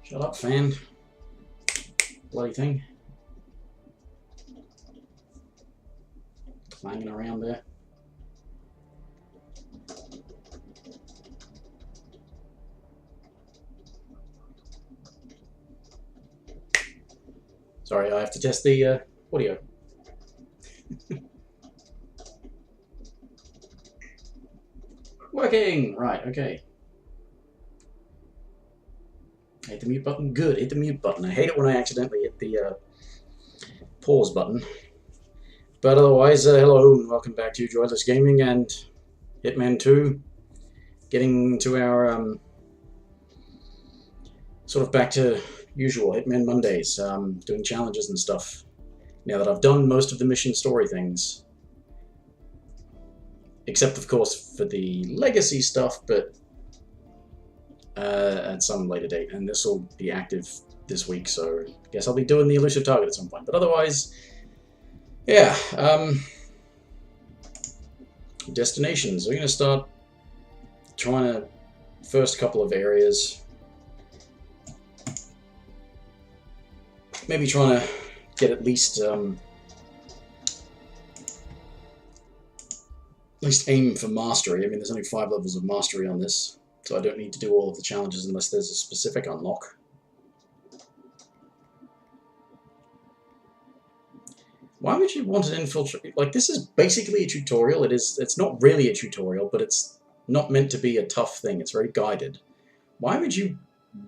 Shut up, fan. Bloody thing. Clanging around there. Sorry, I have to test the audio. Working! Right, okay. Hit the mute button. Good, hit the mute button. I hate it when I accidentally hit the pause button. But otherwise, hello and welcome back to Joyless Gaming and Hitman 2. Getting to our sort of back to usual Hitman Mondays, doing challenges and stuff. Now that I've done most of the mission story things. Except, of course, for the legacy stuff, but at some later date. And this will be active this week, so I guess I'll be doing the elusive target at some point. But otherwise, yeah. Destinations. We're going to start trying to first couple of areas. Maybe trying to get at least aim for mastery. I mean, there's only 5 levels of mastery on this, so I don't need to do all of the challenges unless there's a specific unlock. Why would you want an infiltrate? Like, this is basically a tutorial. It's not really a tutorial, but it's not meant to be a tough thing. It's very guided. Why would you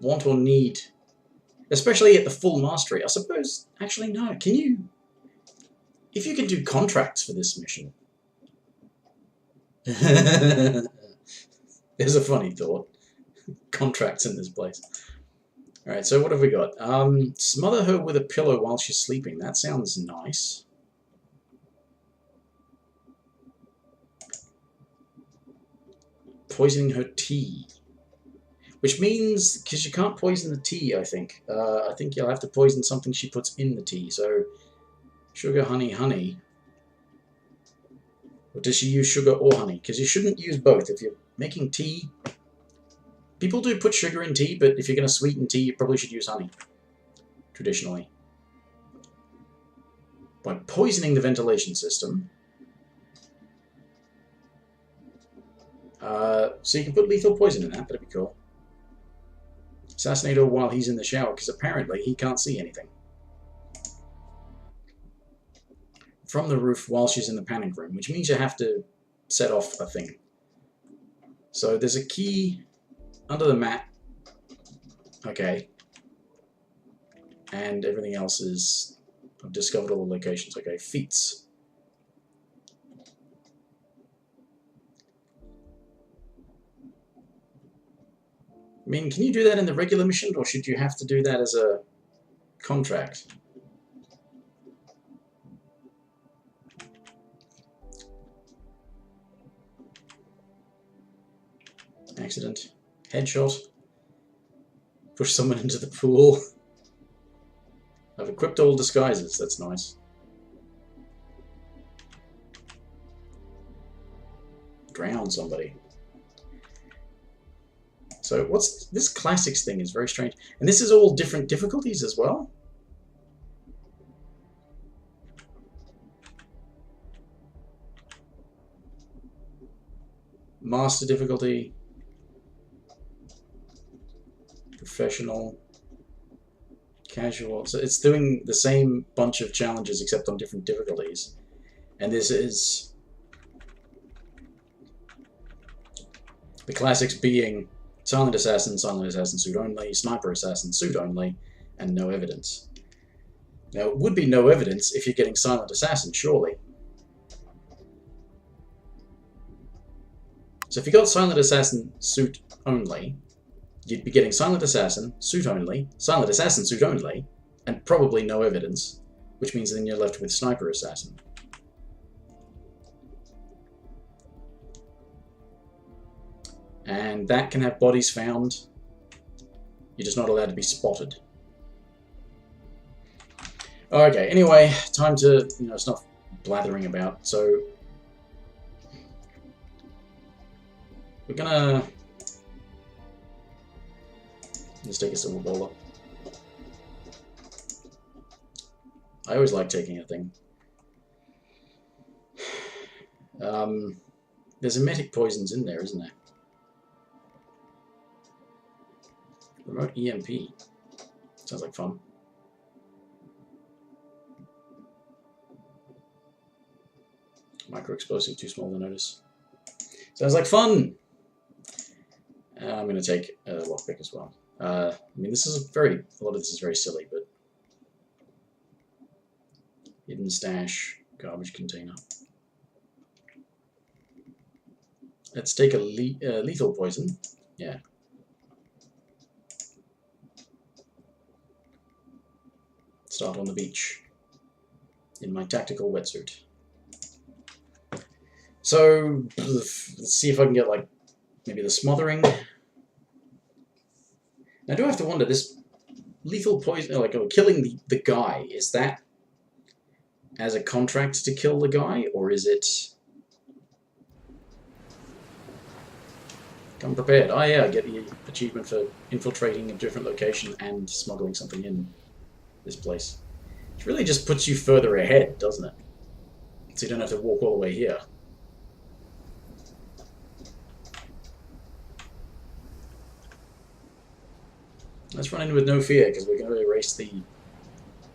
want or need, especially at the full mastery? I suppose, actually, no. Can you, if you can do contracts for this mission? There's a funny thought. Contracts in this place. Alright, so what have we got? Smother her with a pillow while she's sleeping. That sounds nice. Poisoning her tea. Which means, because you can't poison the tea, I think. I think you'll have to poison something she puts in the tea. So, sugar, honey, honey. Or does she use sugar or honey? Because you shouldn't use both. If you're making tea, people do put sugar in tea, but if you're going to sweeten tea, you probably should use honey. Traditionally. By poisoning the ventilation system. So you can put lethal poison in that. That'd be cool. Assassinate her while he's in the shower, because apparently he can't see anything. From the roof while she's in the panic room, which means you have to set off a thing. So there's a key under the mat. Okay. And everything else is... I've discovered all the locations. Okay, feats. I mean, can you do that in the regular mission, or should you have to do that as a contract? Accident. Headshot. Push someone into the pool. I've equipped all disguises, that's nice. Drown somebody. So what's this classics thing is very strange. And this is all different difficulties as well? Master difficulty. Professional. Casual. So it's doing the same bunch of challenges except on different difficulties. And this is the classics being Silent Assassin suit only, Sniper Assassin suit only, and no evidence. Now, it would be no evidence if you're getting Silent Assassin, surely. So if you got Silent Assassin suit only, you'd be getting Silent Assassin suit only, Silent Assassin suit only, and probably no evidence, which means then you're left with Sniper Assassin. And that can have bodies found. You're just not allowed to be spotted. Okay, anyway, time to, stop blathering about. So, we're gonna... let's take a silver bowler. I always like taking a thing. There's emetic poisons in there, isn't there? Remote EMP. Sounds like fun. Micro explosive, too small to notice. Sounds like fun! I'm going to take a lockpick as well. I mean, a lot of this is very silly, but... Hidden stash, garbage container. Let's take a lethal poison. Yeah. Start on the beach. In my tactical wetsuit. So, let's see if I can get, like, maybe the smothering. Now, do I have to wonder, this lethal poison, like, killing the guy, is that as a contract to kill the guy, or is it... Come prepared. Oh yeah, get the achievement for infiltrating a different location and smuggling something in this place. It really just puts you further ahead, doesn't it? So you don't have to walk all the way here. Let's run in with no fear, because we're going to erase the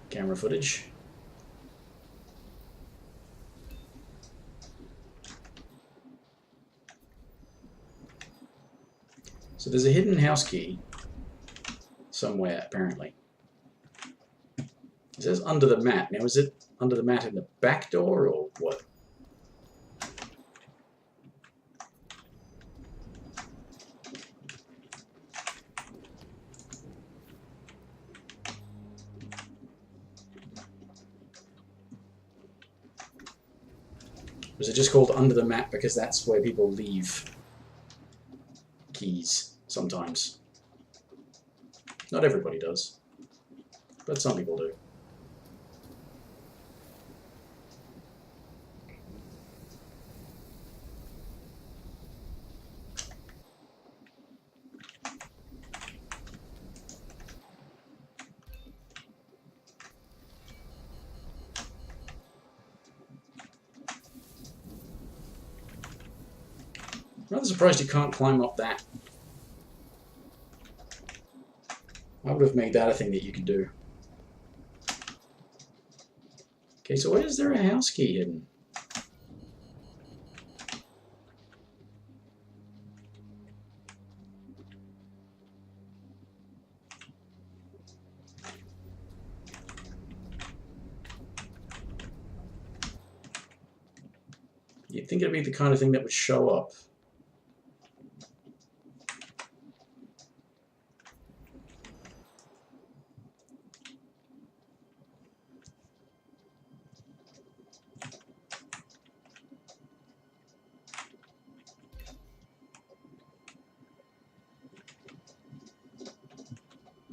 camera footage. So there's a hidden house key somewhere, apparently. It says under the mat. Now, is it under the mat in the back door, or what? Was it just called under the mat because that's where people leave keys sometimes? Not everybody does, but some people do. I'm rather surprised you can't climb up that. I would have made that a thing that you could do. Okay, so where is there a house key hidden? You'd think it'd be the kind of thing that would show up.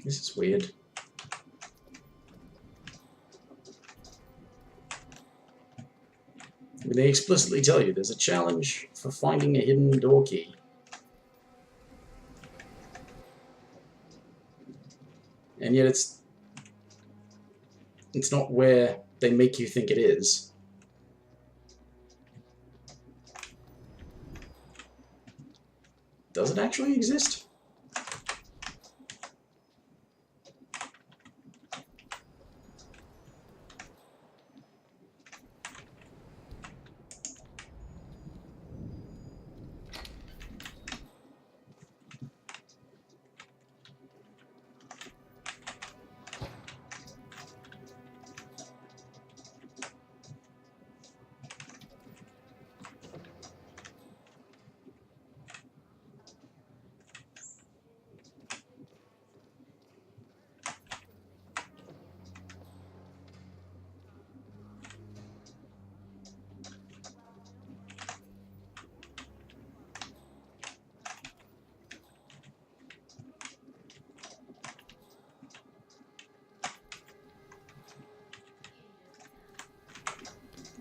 This is weird. I mean, they explicitly tell you there's a challenge for finding a hidden door key. And yet it's not where they make you think it is. Does it actually exist?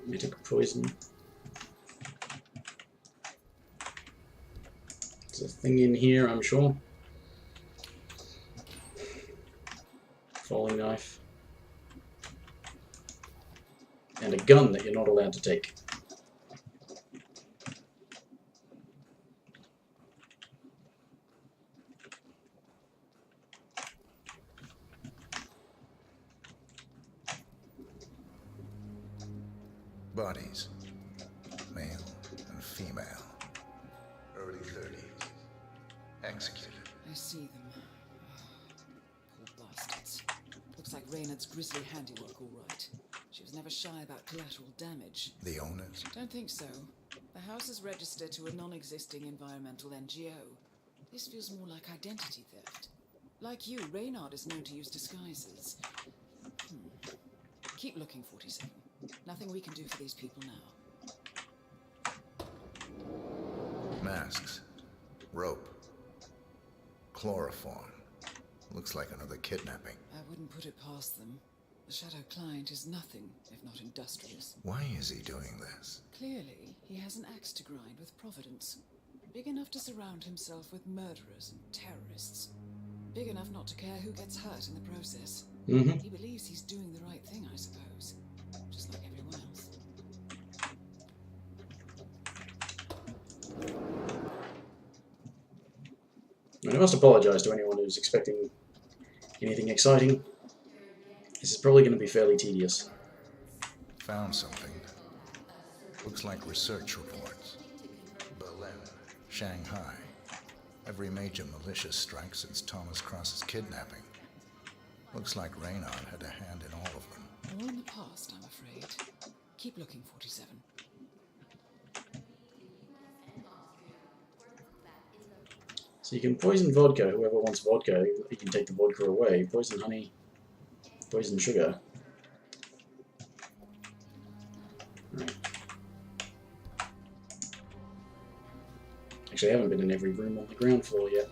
Emetic poison. There's a thing in here, I'm sure. Falling knife. and a gun that you're not allowed to take. Bodies, male and female, early 30s, executed. I see them. Poor bastards. Looks like Reynard's grisly handiwork, all right. She was never shy about collateral damage. The owners? Don't think so. The house is registered to a non-existing environmental NGO. This feels more like identity theft. Like you, Reynard is known to use disguises. Keep looking, 47. Nothing we can do for these people now. Masks, rope, chloroform. Looks like another kidnapping. I wouldn't put it past them. The Shadow Client is nothing if not industrious. Why is he doing this? Clearly, he has an axe to grind with Providence. Big enough to surround himself with murderers and terrorists. Big enough not to care who gets hurt in the process. Mm-hmm. He believes he's doing the right thing, I suppose. Just like everyone else. And I must apologize to anyone who's expecting anything exciting. This is probably going to be fairly tedious. Found something. Looks like research reports. Berlin, Shanghai. Every major militia strike since Thomas Cross's kidnapping. Looks like Reynard had a hand in all of them. All in the past, I'm afraid. Keep looking, 47. So you can poison vodka, whoever wants vodka, you can take the vodka away. Poison honey, poison sugar. Right. Actually, I haven't been in every room on the ground floor yet.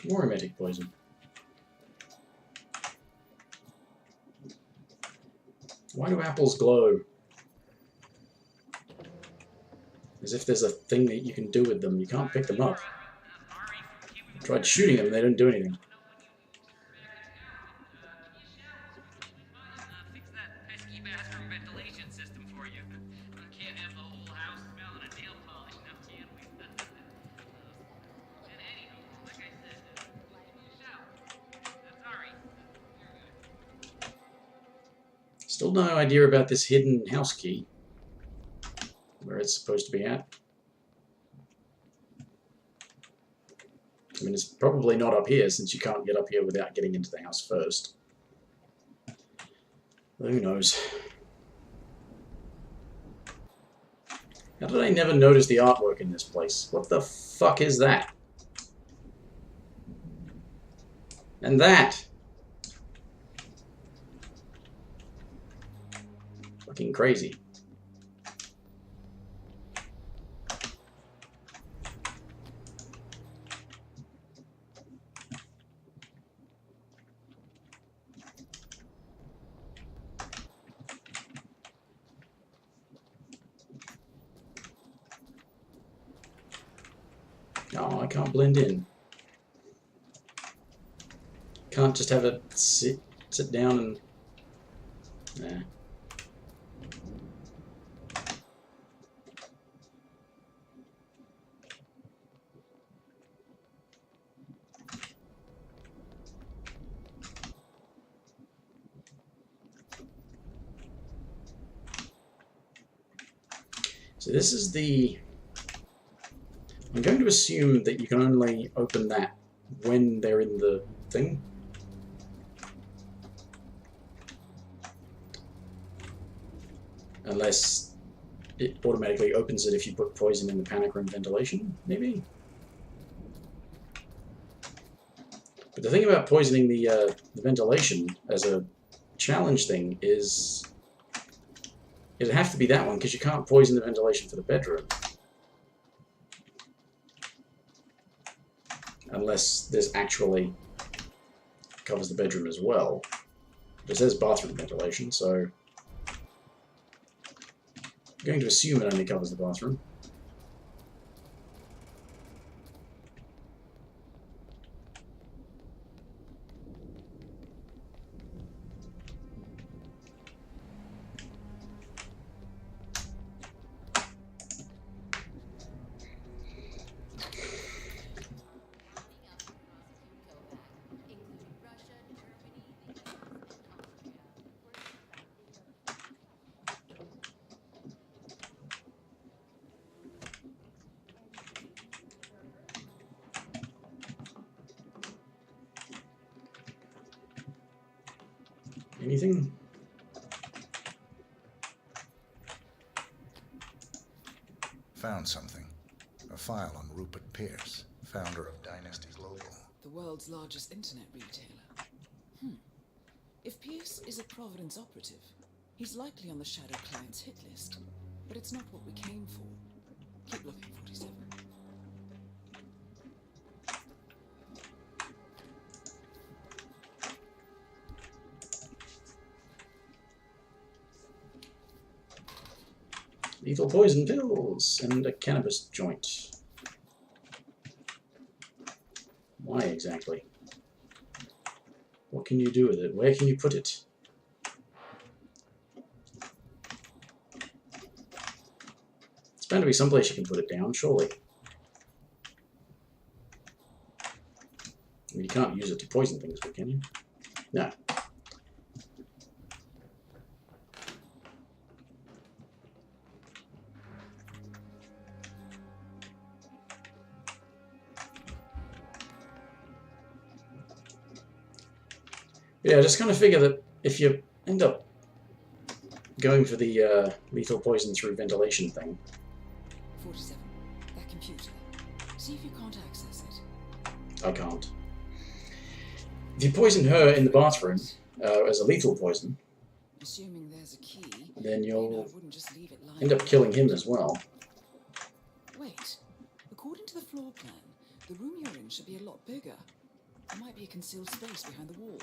More emetic poison. Why do apples glow? As if there's a thing that you can do with them. You can't pick them up. I tried shooting them, they don't do anything. Still no idea about this hidden house key. Where it's supposed to be at. I mean, it's probably not up here since you can't get up here without getting into the house first. Who knows? How did I never notice the artwork in this place? What the fuck is that? And that! Fucking crazy. Oh, I can't blend in. Can't just have it sit down and... Nah. So this is the... I'm going to assume that you can only open that when they're in the thing. Unless it automatically opens it if you put poison in the panic room ventilation, maybe? But the thing about poisoning the ventilation as a challenge thing is it'd have to be that one, because you can't poison the ventilation for the bedroom. Unless this actually covers the bedroom as well. It says bathroom ventilation, so I'm going to assume it only covers the bathroom. Anything? Found something. A file on Rupert Pierce, founder of Dynasty Global. The world's largest internet retailer. If Pierce is a Providence operative, he's likely on the Shadow Client's hit list. But it's not what we came for. Keep looking, 47. Lethal poison pills and a cannabis joint. Why exactly? What can you do with it? Where can you put it? It's bound to be someplace you can put it down, surely. I mean, you can't use it to poison things, but can you? No. Yeah, I just kind of figure that if you end up going for the lethal poison through ventilation thing. 47. That computer. See if you can't access it. I can't. If you poison her in the bathroom as a lethal poison, Assuming there's a key, then you'll wouldn't just leave it lying end up killing him as well. Wait. According to the floor plan, the room you're in should be a lot bigger. There might be a concealed space behind the wall.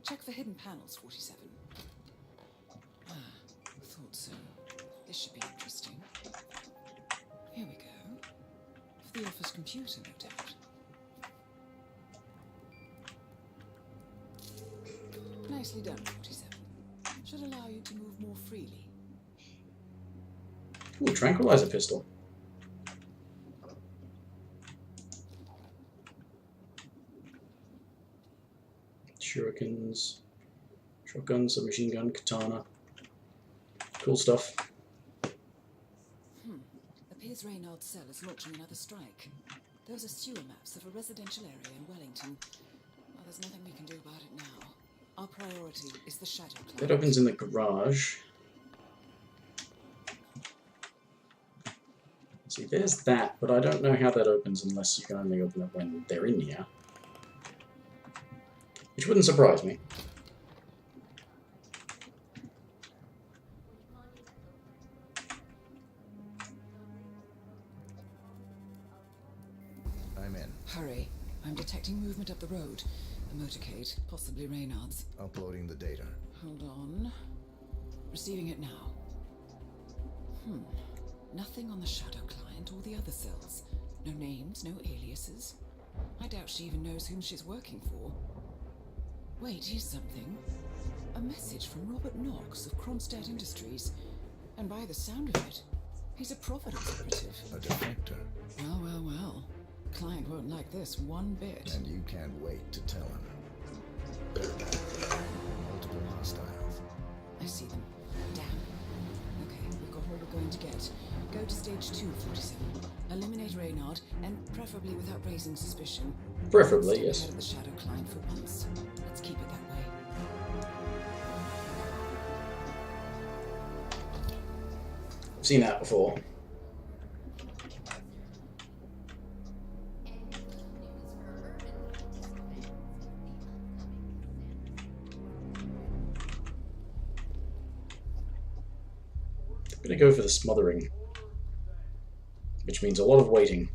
Check for hidden panels, 47. Ah, thought so. This should be interesting. Here we go. For the office computer, no doubt. Nicely done, 47. Should allow you to move more freely. Ooh, tranquilizer pistol. Shurikens, shotgun, submachine gun, katana. Cool stuff. Appears Reynard's cell is launching another strike. Those are sewer maps of a residential area in Wellington. Well, there's nothing we can do about it now. Our priority is the Shadow Client. That opens in the garage. See, there's that, but I don't know how that opens unless you can only open it when they're in here. Which wouldn't surprise me. I'm in. Hurry. I'm detecting movement up the road. A motorcade, possibly Reynard's. Uploading the data. Hold on. Receiving it now. Nothing on the Shadow Client or the other cells. No names, no aliases. I doubt she even knows whom she's working for. Wait, here's something. A message from Robert Knox of Kronstadt Industries. And by the sound of it, he's a Providence operative. A defector. Well, well, well. Client won't like this one bit. And you can't wait to tell him. Multiple hostiles. I see them. Damn. Okay, we've got all we're going to get. Go to stage 2, 47. Eliminate Reynard, and preferably without raising suspicion. Preferably, Stay yes. ahead of the Shadow Client for once. Let's keep it that way. I've seen that before. I'm gonna go for the smothering, which means a lot of waiting.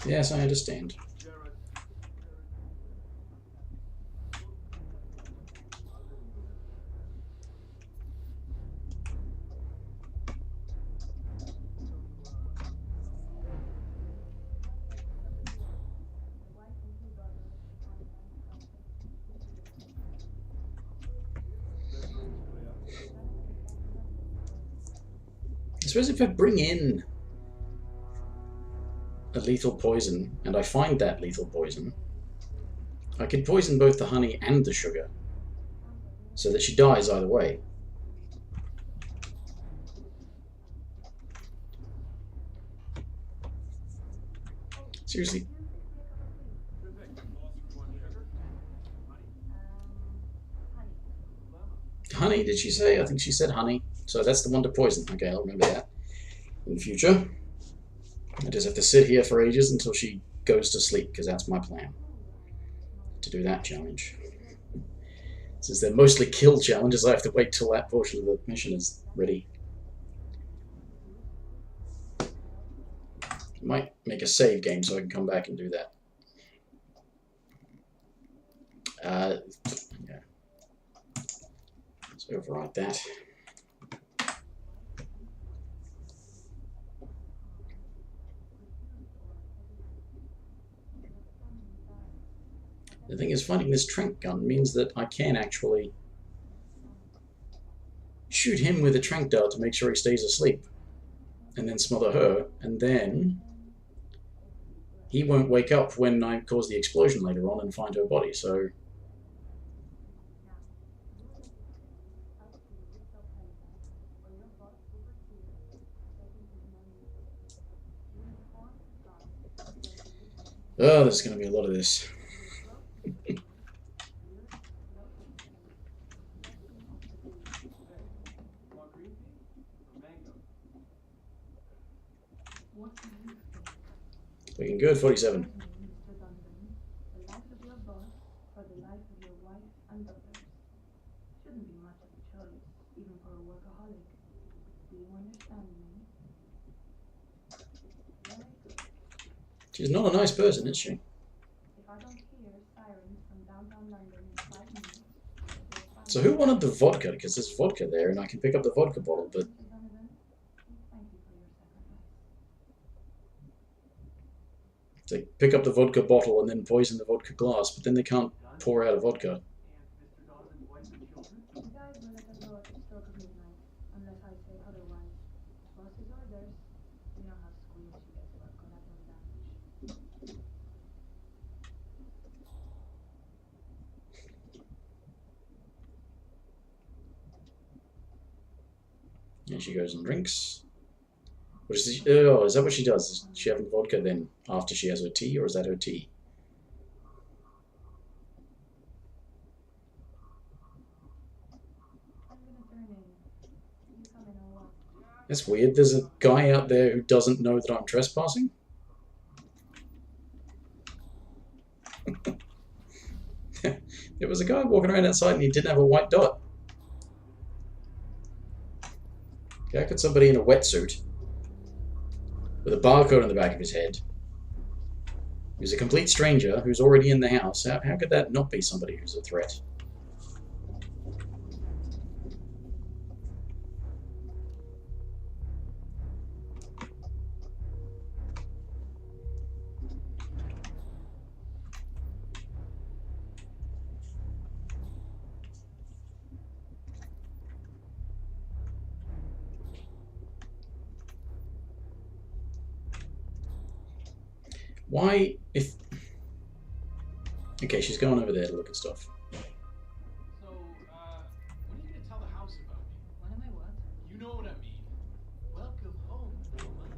Yes, I understand. I suppose if I bring in a lethal poison, and I find that lethal poison, I could poison both the honey and the sugar, so that she dies either way. Seriously. Honey, did she say? I think she said honey. So that's the one to poison. Okay, I'll remember that in the future. I just have to sit here for ages until she goes to sleep, because that's my plan. To do that challenge. Since they're mostly kill challenges, I have to wait till that portion of the mission is ready. Might make a save game so I can come back and do that. Yeah. Let's overwrite that. The thing is, finding this trank gun means that I can actually shoot him with a trank dart to make sure he stays asleep, and then smother her, and then he won't wake up when I cause the explosion later on and find her body, so... Oh, there's going to be a lot of this. Looking good, 47. She's not a nice person, is she? So who wanted the vodka? Because there's vodka there, and I can pick up the vodka bottle, but... They pick up the vodka bottle and then poison the vodka glass, but then they can't pour out a vodka. And she goes and drinks. What is she, oh, is that what she does? Is she having vodka then after she has her tea, or is that her tea? That's weird. There's a guy out there who doesn't know that I'm trespassing? There was a guy walking around outside and he didn't have a white dot. Okay, how could somebody in a wetsuit with a barcode on the back of his head, who's a complete stranger, who's already in the house, how could that not be somebody who's a threat? Why, if... Okay, she's going over there to look at stuff. So, when are you gonna tell the house about me? When am I what? You know what I mean. Welcome home, Thelma.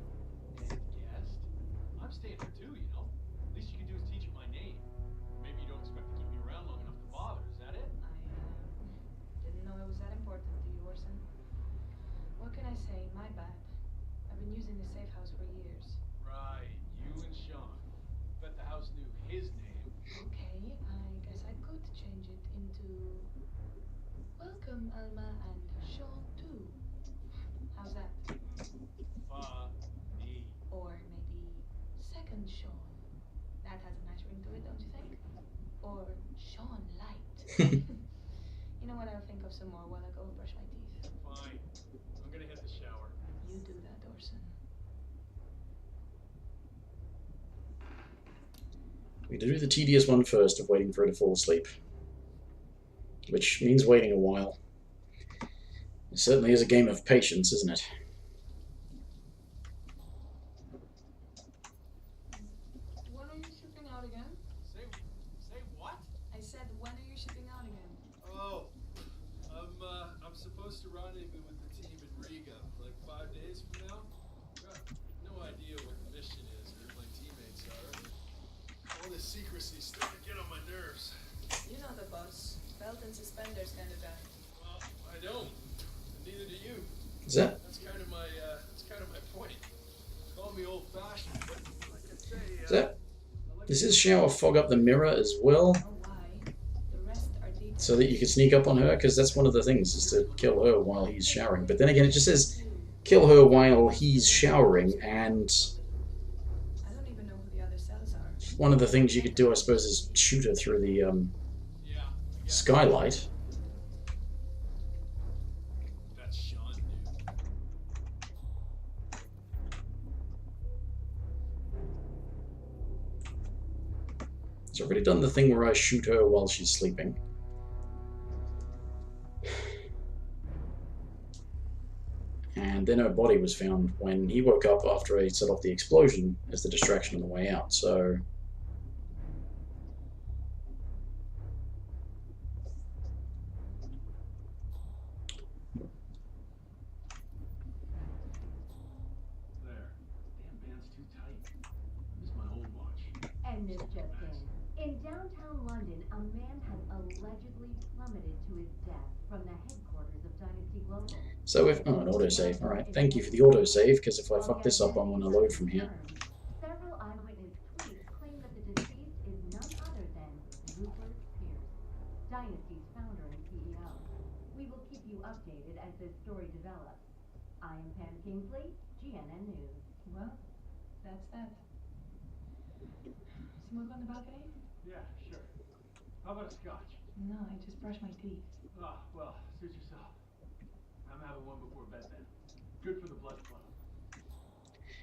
And guest. I'm staying here too, you know. Least you can do is teach you my name. Maybe you don't expect to keep me around long enough to bother, is that it? I didn't know it was that important to you, Orson. What can I say? My bad. I've been using the safe house for years. Right, you and Sean. Bet the house knew his name. Okay, I guess I could change yourself some more while I go brush my teeth. Fine. I'm gonna hit the shower. You do that, Orson. We do the tedious one first of waiting for her to fall asleep. Which means waiting a while. It certainly is a game of patience, isn't it? When are you shipping out again? Say what? I said, when are you shipping out again? Oh, I'm supposed to rendezvous with the team in Riga like 5 days from now. Got no idea what the mission is or who my teammates are. All this secrecy's starting to get on my nerves. You know the boss. Belt and suspenders kind of guy. Well, I don't. And neither do you. Is that? That's kind of my point. Call me old-fashioned, but like I say, Is that? Does his shower fog up the mirror as well? Oh, why? The rest are deep. So that you can sneak up on her? Because that's one of the things, is to kill her while he's showering. But then again, it just says kill her while he's showering, and I don't even know who the other cells are. one of the things you could do, I suppose, is shoot her through the yeah, I guess skylight. that's Sean, dude. So I've already done the thing where I shoot her while she's sleeping. And then her body was found when he woke up after I set off the explosion as the distraction on the way out, so... There. Damn band's too tight. Missed my old watch. And this just in downtown London, a man has allegedly plummeted to his death from the headquarters of Dynasty Global. So if... oh, an autosave. Alright, thank you for the autosave, because if I fuck this up, I'm going to load from here. Several eyewitness tweets claim that the deceased is none other than Rupert Pierce, Dynasty's founder and CEO. We will keep you updated as this story develops. I am Pam Kingsley, GNN News. Well, that's that. Smoke on the balcony? Yeah, sure. How about a scotch? No, I just brushed my teeth. Ah, well, suit yourself. I'm having one before bed then. Good for the blood flow.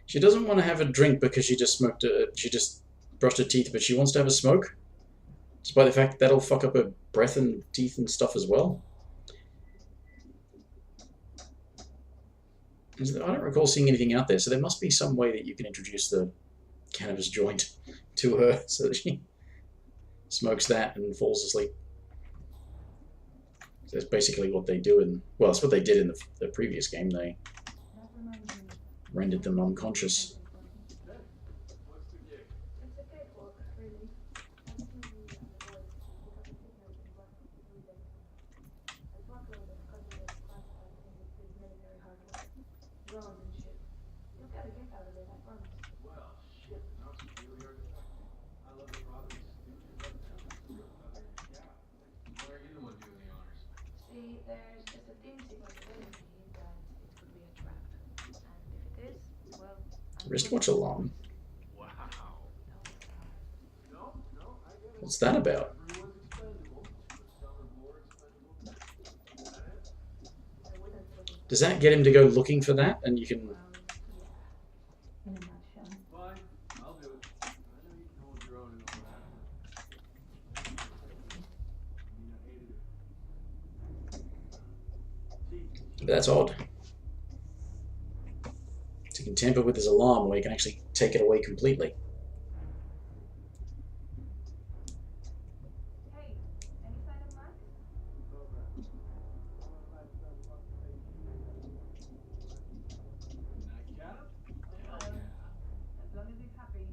She doesn't want to have a drink because she just smoked she just brushed her teeth, but she wants to have a smoke. Despite the fact that that'll fuck up her breath and teeth and stuff as well. I don't recall seeing anything out there, so there must be some way that you can introduce the cannabis joint to her so that she smokes that and falls asleep. So that's basically what they do in... well, that's what they did in the previous game. They That reminds me. rendered them unconscious. What's the gig? It's a cakewalk, really. Drones and shit. You'll get a kick out of it, I promise. Well, shit. Now it's really artifacting. I love the province. Yeah. Why are you the one doing the honors? See, there's just a teensy possibility that it could be a trap. And if it is, well... I'm Wristwatch alarm? Wow. No, I get it. What's that about? Everyone's expendable, but some are more expendable. Is that it? I wouldn't put it Does that get him to go looking for that? And you can... well, yeah. In a nutshell. Fine, I'll do it. I know you can hold your own and all that. I mean, I hated it. See, That's odd. So you can tamper with his alarm, or you can actually take it away completely. Hey, any sign of Max? nightcap? As long as he's happy.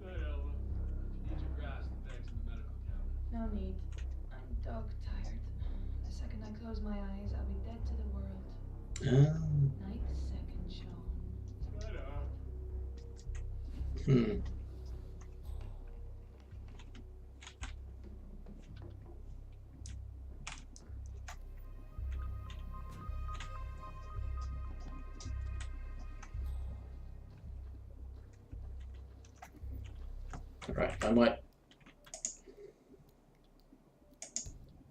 Hey, Elva. If you need your grass, the bag's in the medical cabinet. No need. I'm dog tired. The second I close my eyes, I'll be dead to the world. Night second, Sean. Hmm. Alright, I might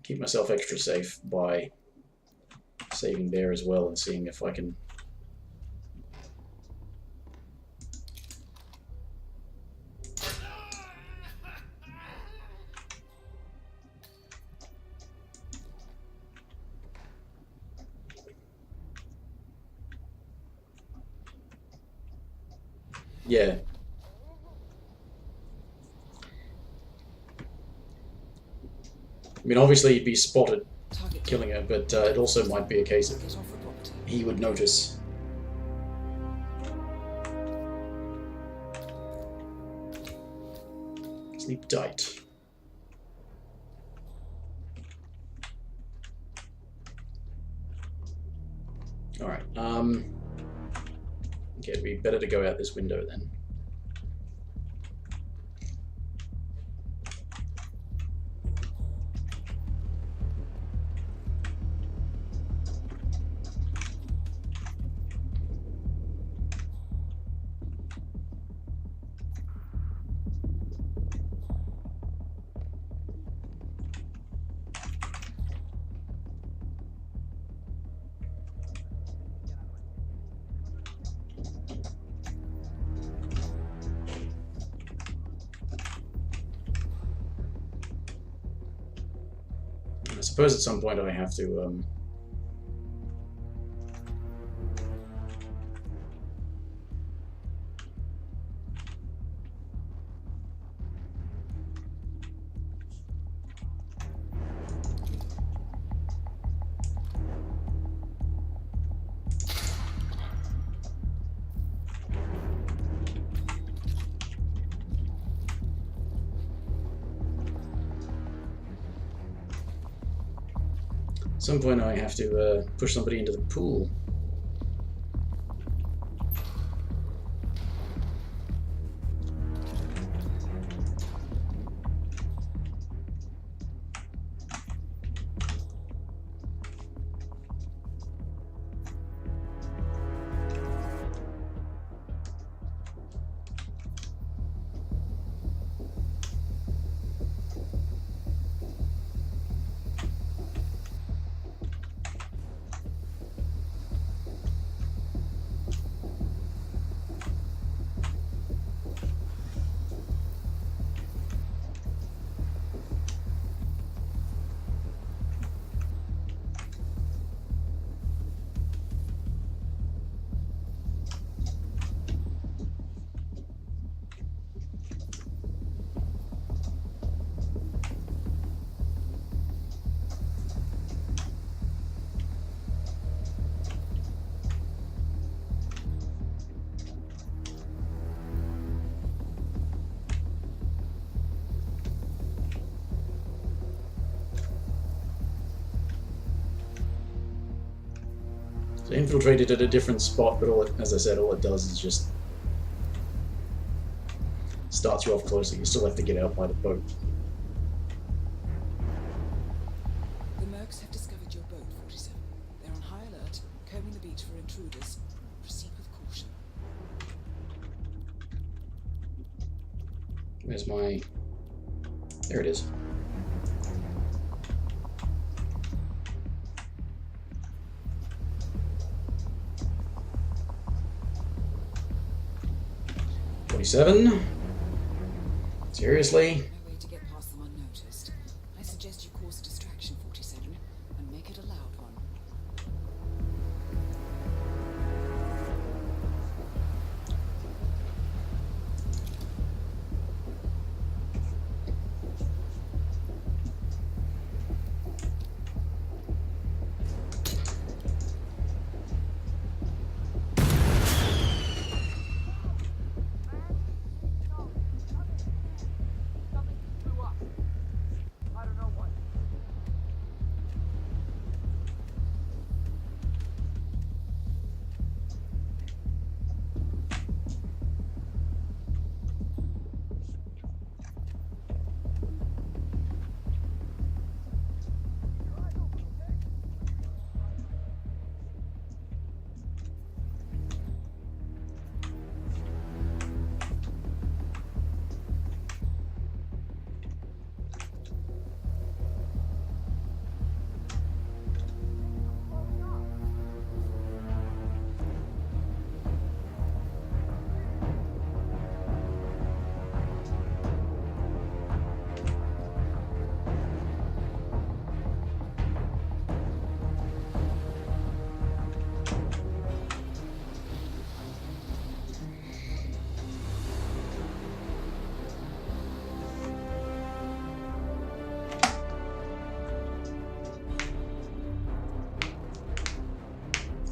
keep myself extra safe by saving there as well and seeing if I can... Yeah. I mean, obviously he'd be spotted Target killing her, but it also might be a case of get off the property. he would notice. Sleep tight. Alright, okay, it'd be better to go out this window then. I suppose at some point I have to push somebody into the pool. So infiltrated at a different spot, but as I said, all it does is just starts you off closer. You still have to get out by the boat. The Mercs have discovered your boat, 47. They're on high alert, combing the beach for intruders. Proceed with caution. Where's my... There it is. Seriously? No way to get past them unnoticed. I suggest you cause a distraction, 47, and make it a loud one.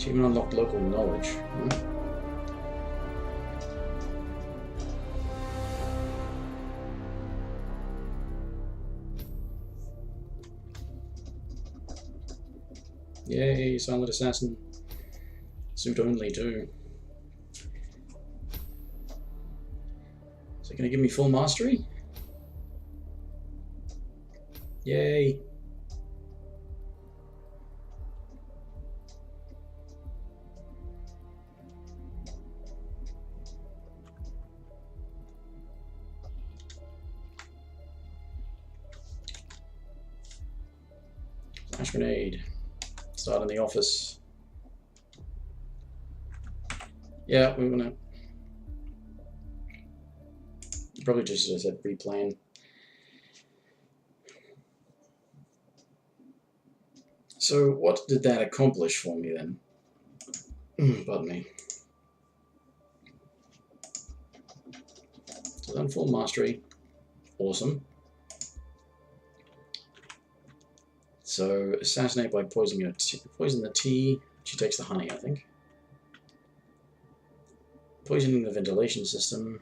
Achievement unlocked local knowledge. Hmm. Yay, Silent Assassin. Suit only, too. Is it going to give me full mastery? Yay. Flash grenade. Start in the office. Yeah, we want to probably just, as I said, replan. So what did that accomplish for me then? Pardon me. So then full mastery. Awesome. So assassinate by poisoning poison the tea. She takes the honey, I think. Poisoning the ventilation system.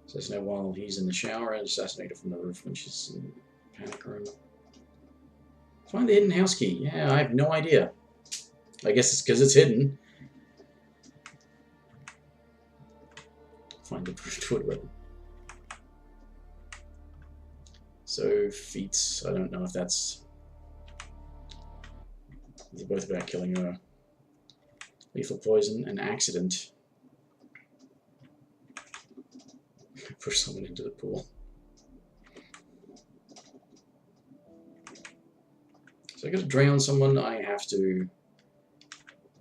Assassinate while he's in the shower and assassinate her from the roof when she's in the panic room. Find the hidden house key. Yeah, I have no idea. I guess it's because it's hidden. Find the brushwood weapon. So feats. I don't know if that's. They're both about killing her. Lethal poison and accident. Push someone into the pool. So I got to drown someone, I have to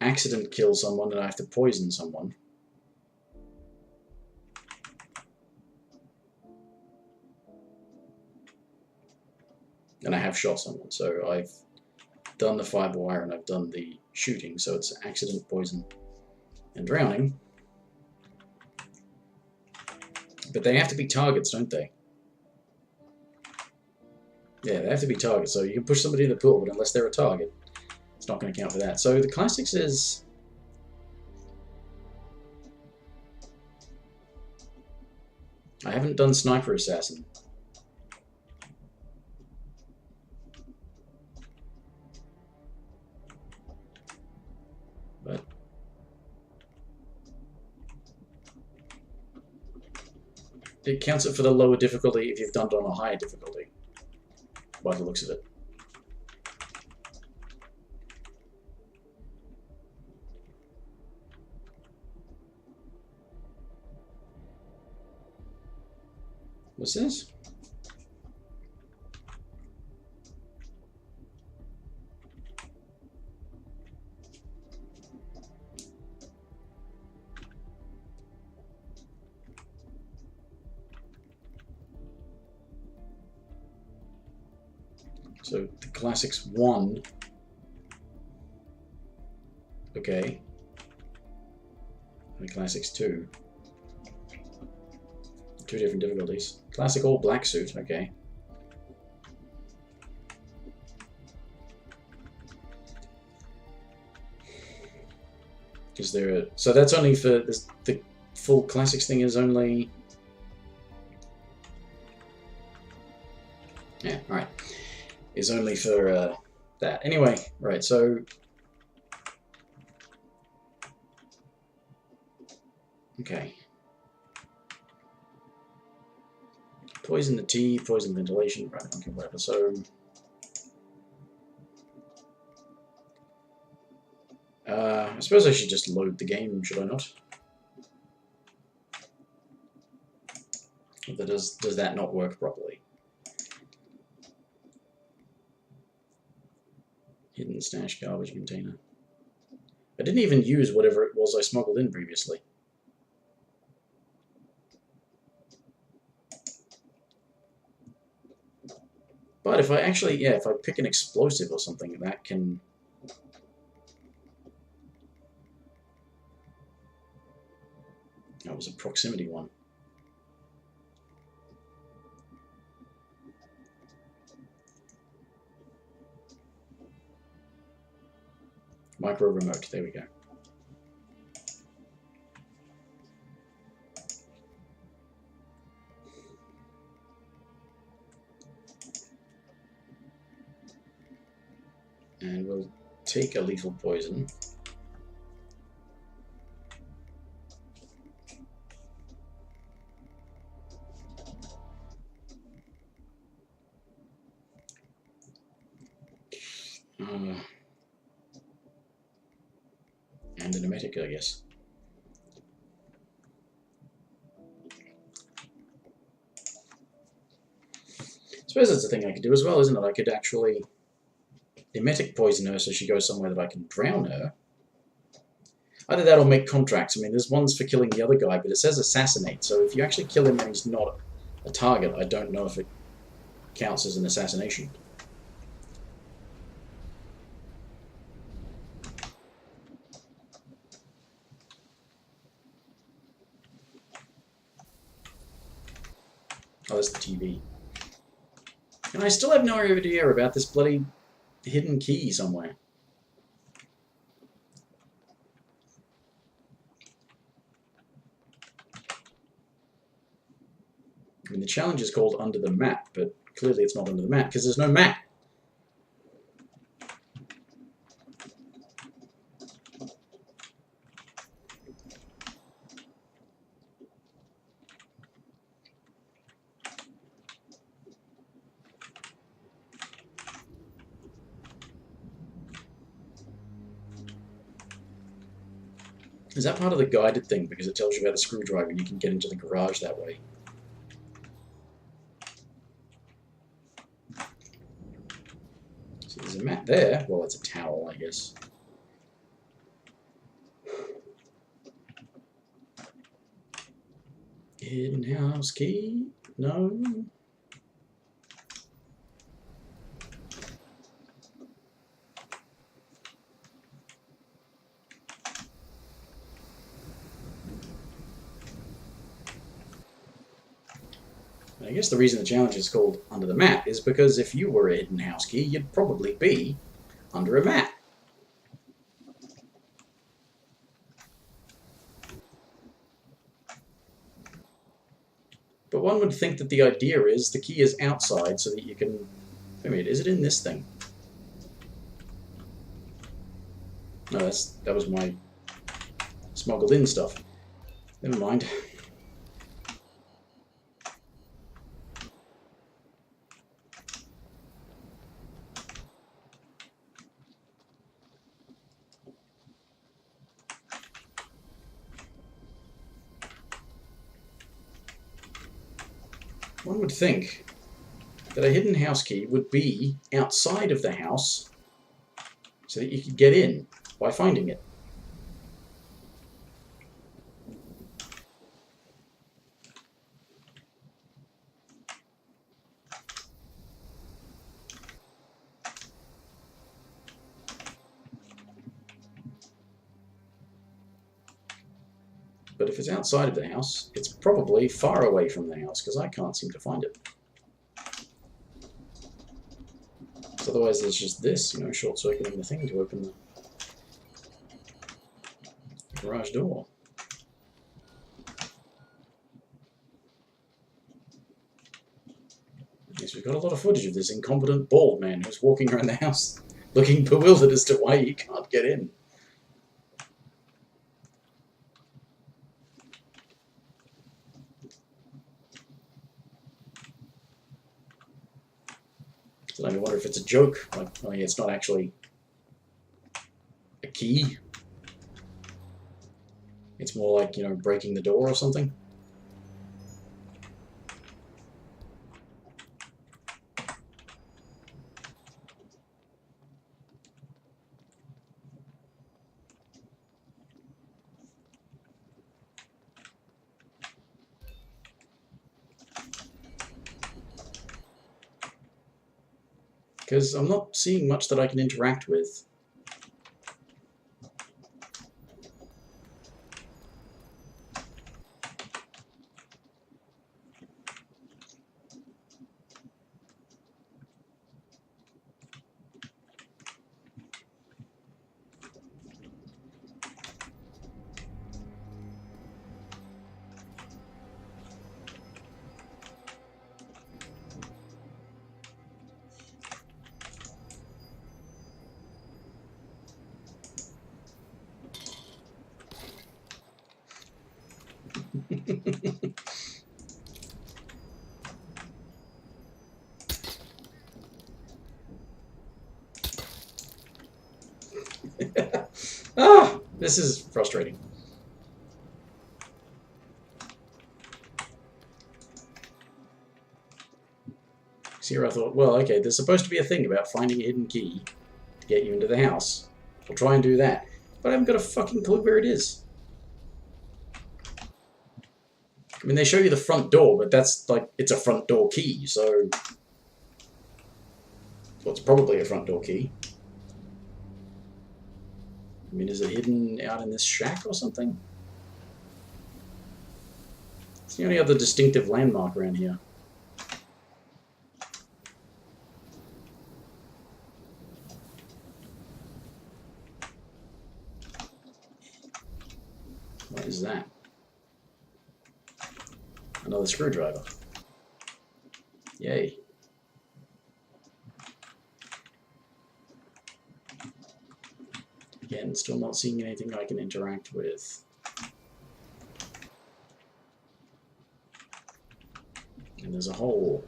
accident kill someone, and I have to poison someone. And I have shot someone, so I've done the fiber wire and I've done the shooting, so it's accident, poison, and drowning. But they have to be targets, don't they? Yeah, they have to be targets, so you can push somebody in the pool, but unless they're a target, it's not going to count for that. So the classics is... I haven't done Sniper Assassin. But... it counts it for the lower difficulty if you've done it on a higher difficulty, by the looks of it. What's this? So the Classics 1. Okay. And the Classics 2. Two different difficulties. Classic all black suit, okay. Is there a... so that's only for... the full Classics thing is only... yeah, alright. Is only for that. Anyway, right, so... okay. Poison the tea, poison ventilation, right, okay, whatever, so... I suppose I should just load the game, should I not? Or does that not work properly? Hidden stash garbage container. I didn't even use whatever it was I smuggled in previously. But if I actually, yeah, if I pick an explosive or something, that can... that was a proximity one. Micro remote, there we go. And we'll take a lethal poison. And an emetic, I guess. I suppose that's a thing I could do as well, isn't it? I could actually emetic poison her so she goes somewhere that I can drown her. Either that or make contracts. I mean, there's ones for killing the other guy, but it says assassinate, so if you actually kill him and he's not a target, I don't know if it counts as an assassination. Oh, that's the TV. And I still have no idea about this bloody hidden key somewhere. I mean, the challenge is called Under the Map, but clearly it's not under the map, because there's no map. Is that part of the guided thing, because it tells you about a screwdriver and you can get into the garage that way? So there's a map there. Well, it's a towel, I guess. Hidden house key? No. I guess the reason the challenge is called Under the Map is because if you were a hidden house key, you'd probably be under a map. But one would think that the idea is the key is outside so that you can... Wait a minute, is it in this thing? No, that was my smuggled in stuff. Never mind. One would think that a hidden house key would be outside of the house so that you could get in by finding it. But if it's outside of the house, it's probably far away from the house, because I can't seem to find it. So otherwise there's just this, you know, short-circuiting the thing to open the garage door. Yes, we've got a lot of footage of this incompetent bald man who's walking around the house looking bewildered as to why he can't get in. So I wonder if it's a joke, like, oh yeah, it's not actually a key. It's more like, you know, breaking the door or something. Because I'm not seeing much that I can interact with. This is frustrating. So here I thought, well, okay, there's supposed to be a thing about finding a hidden key to get you into the house. I'll try and do that. But I haven't got a fucking clue where it is. I mean, they show you the front door, but that's like, it's a front door key, so... Well, it's probably a front door key. I mean, is it hidden out in this shack or something? It's the only other distinctive landmark around here. What is that? Another screwdriver. Yay. Again, still not seeing anything I can interact with. And there's a hole.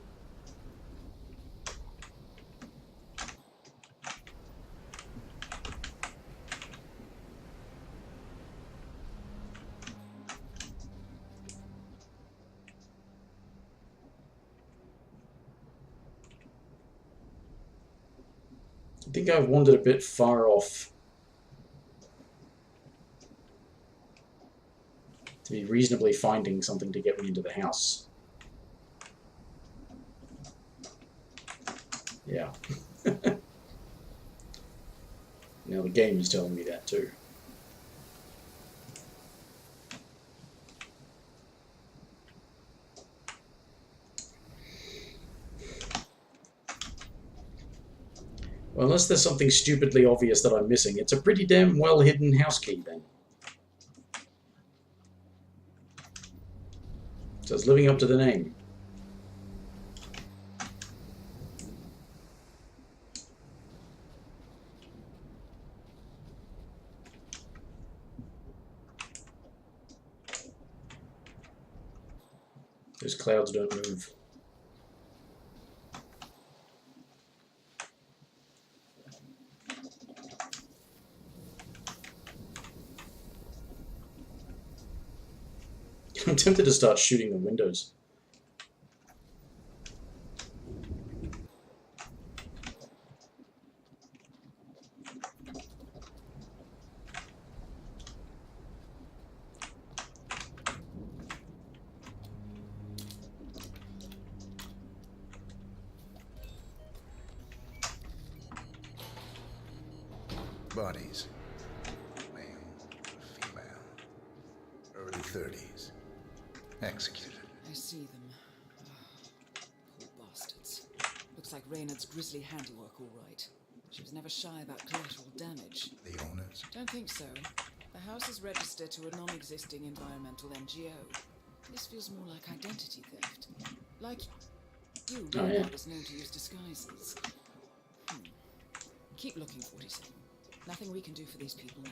I think I've wandered a bit far off to be reasonably finding something to get me into the house. Yeah. Now the game is telling me that too. Well, unless there's something stupidly obvious that I'm missing, it's a pretty damn well hidden house key then. So it's living up to the name. Those clouds don't move. I'm tempted to start shooting the windows. Bodies. Male, female. Early 30s. Executed. I see them. Poor bastards. Looks like Reynard's grisly handiwork, all right. She was never shy about collateral damage. The owners. Don't think so. The house is registered to a non-existing environmental NGO. This feels more like identity theft. Like you, Oh, yeah. Reynard is known to use disguises. Keep looking, 47. Nothing we can do for these people now.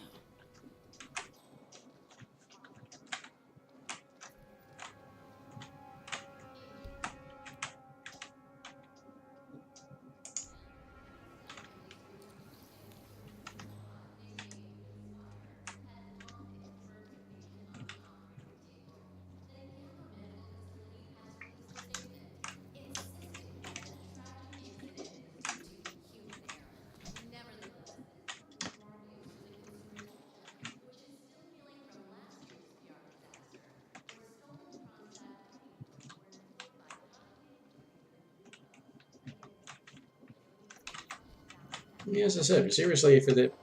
Yeah, as I said, seriously, if it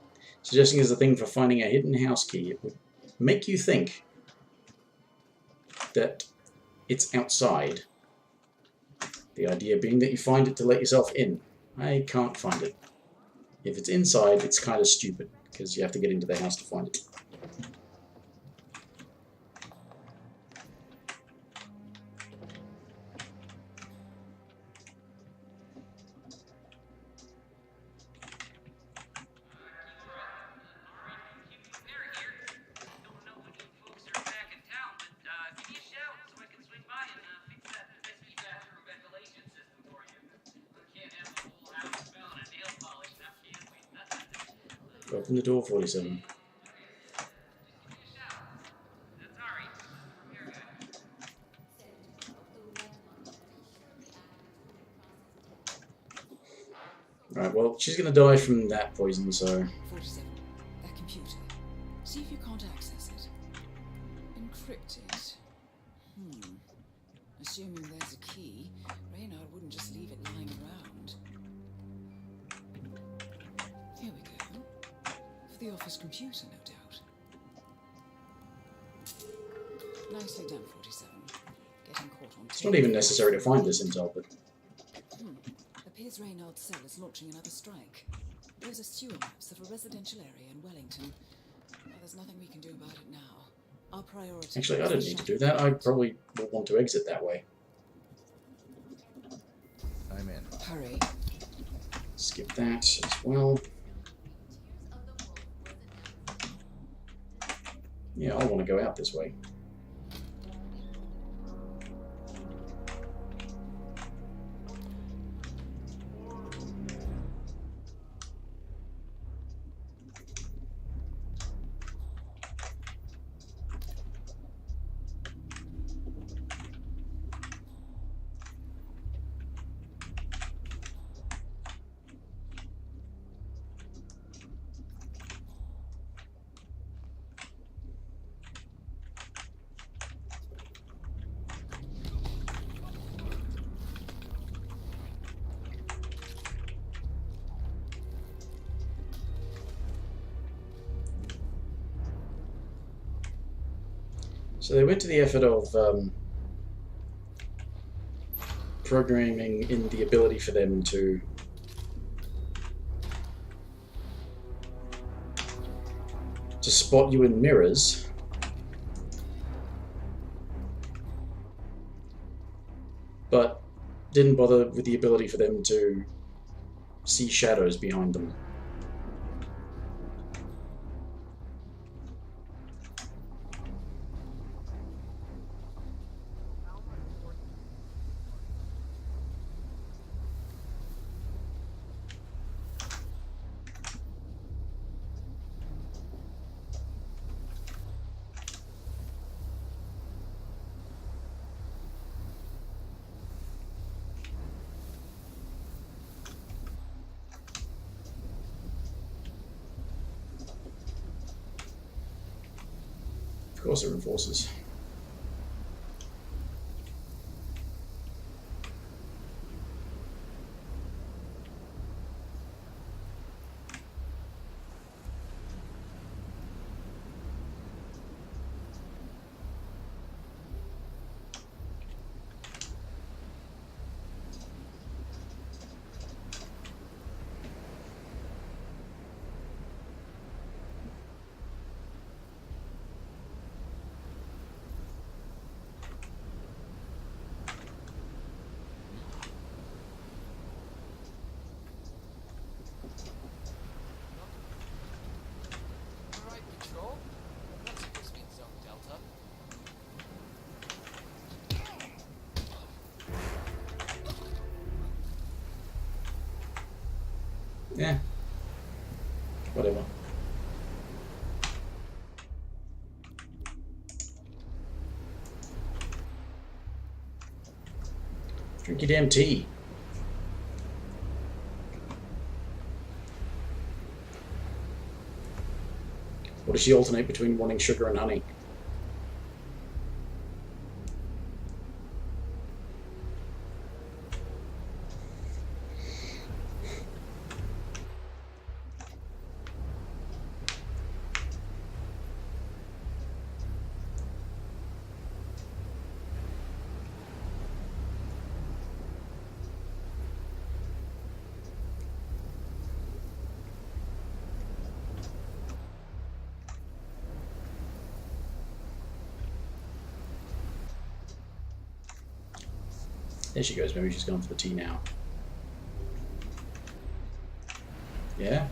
suggesting is a thing for finding a hidden house key, it would make you think that it's outside. The idea being that you find it to let yourself in. I can't find it. If it's inside, it's kind of stupid, because you have to get into the house to find it. Open the door, 47. Right, well, she's gonna die from that poison, so... 47. That computer. See if you can't access it. Encrypted. Assuming there's a key, Reynard wouldn't just leave it lying around. Here we go. For the office computer, no doubt. Nicely done, 47. Getting caught on It's not even necessary to find this intel, but... Appears Reynard's cell is launching another strike. Those are sewer maps of a residential area in Wellington. Well, there's nothing we can do about it now. Our priority... Actually, I don't need to do that. I probably will want to exit that way. I'm in. Hurry. Skip that as well. Yeah, I want to go out this way. So they went to the effort of programming in the ability for them to spot you in mirrors, but didn't bother with the ability for them to see shadows behind them. Of course it reinforces. Alright, Patrol. That's supposed to be in Zone Delta. Yeah. Whatever. Drink your damn tea. Or does she alternate between wanting sugar and honey? There she goes. Maybe she's going for the tea now. Yeah?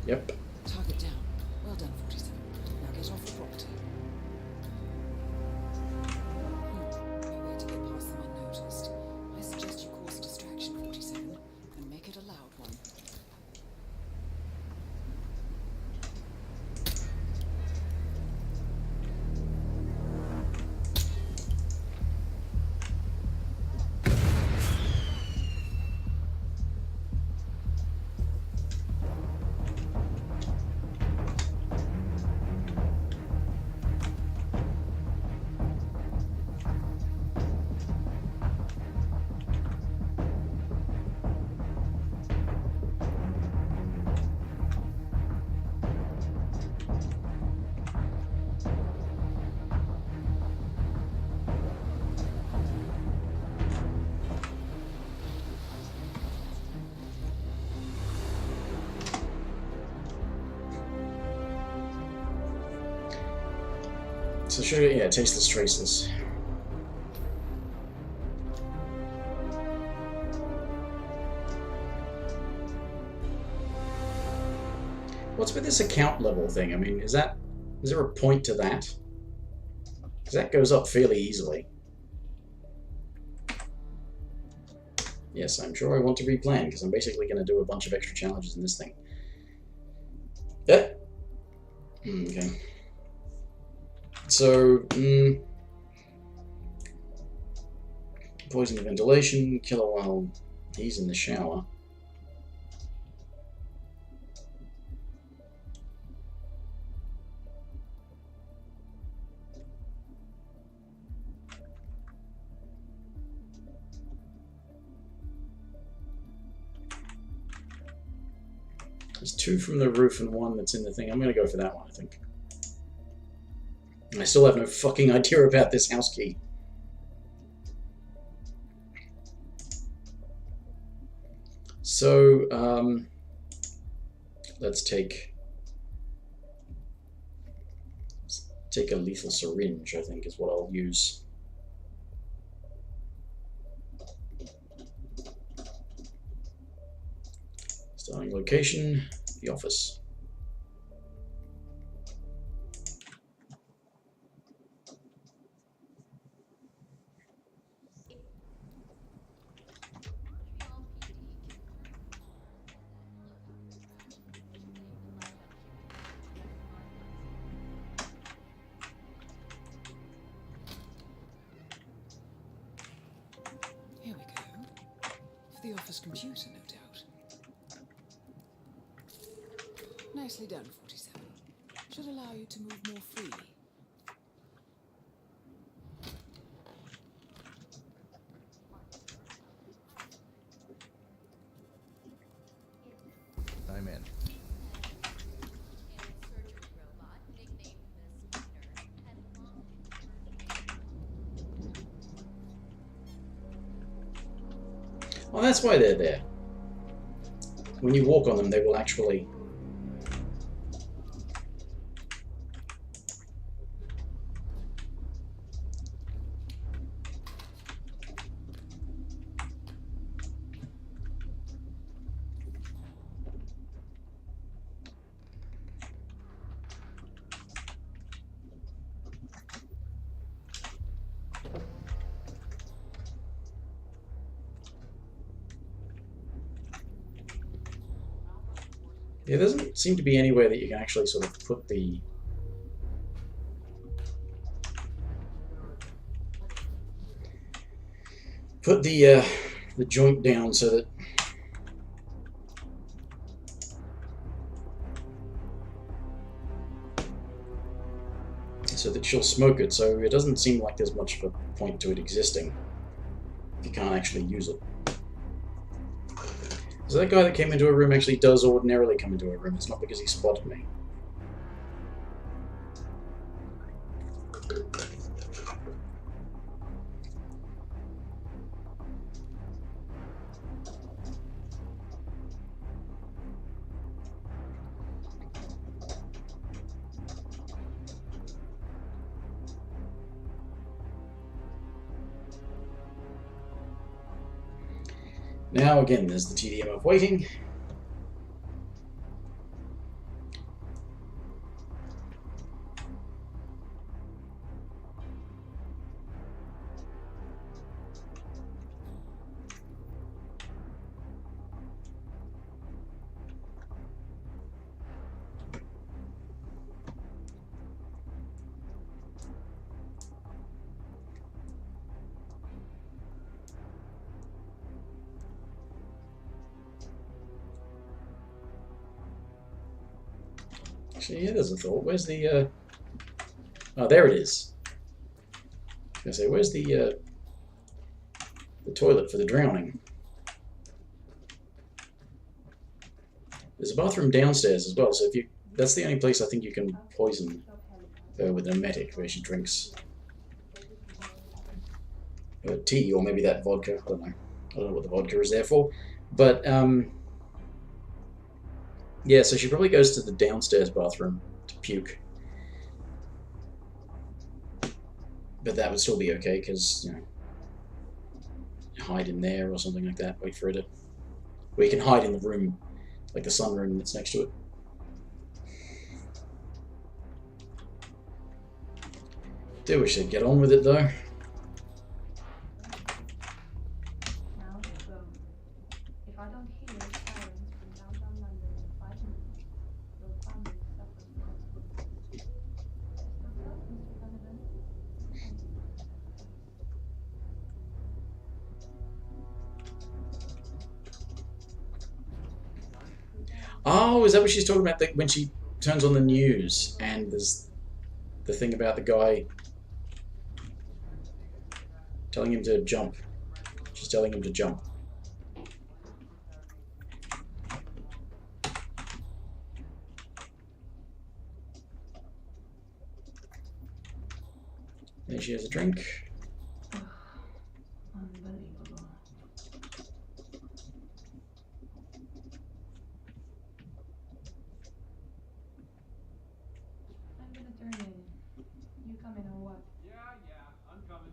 Yep. Target down. Well done, 47. Now get off the property. No way to get past them unnoticed. I suggest you cause a distraction, 47, and make it a loud one. So sugar, yeah, tasteless, traceless. What's with this account level thing? I mean, is there a point to that? Because that goes up fairly easily. Yes, I'm sure I want to replan, because I'm basically going to do a bunch of extra challenges in this thing. Yeah. Okay. So, poison the ventilation, killer while he's in the shower. There's 2 from the roof and 1 that's in the thing. I'm going to go for that one, I think. I still have no fucking idea about this house key. So, let's take a lethal syringe, I think, is what I'll use. Starting location, the office. Here we go. For the office computer, no doubt. Nicely done, 47. Should allow you to move more freely. I'm in. Well, that's why they're there. When you walk on them, they will actually... There doesn't seem to be anywhere that you can actually sort of put the... the joint down so that... she'll smoke it, so it doesn't seem like there's much of a point to it existing if you can't actually use it. So that guy that came into a room actually does ordinarily come into a room. It's not because he spotted me. Now again, there's the tedium of waiting. Actually, yeah, there's a thought. Where's the, oh, there it is. I was gonna say, where's the toilet for the drowning? There's a bathroom downstairs as well, so if you, that's the only place I think you can poison her with an emetic, where she drinks tea, or maybe that vodka, I don't know. I don't know what the vodka is there for, but, yeah, so she probably goes to the downstairs bathroom to puke. But that would still be okay, because, you know, hide in there or something like that. Wait for it to... Or you can hide in the room, like the sunroom that's next to it. Do wish they'd get on with it, though. Now let's go. If I don't hear sirens from downtown London in 5 minutes, your family suffers consequences. Best of luck, Mr. Donovan. Thank you. Oh, is that what she's talking about? When she turns on the news and there's the thing about the guy telling him to jump. She's telling him to jump. There she has a drink. Unbelievable. I'm gonna turn in. You coming or what? Yeah, I'm coming.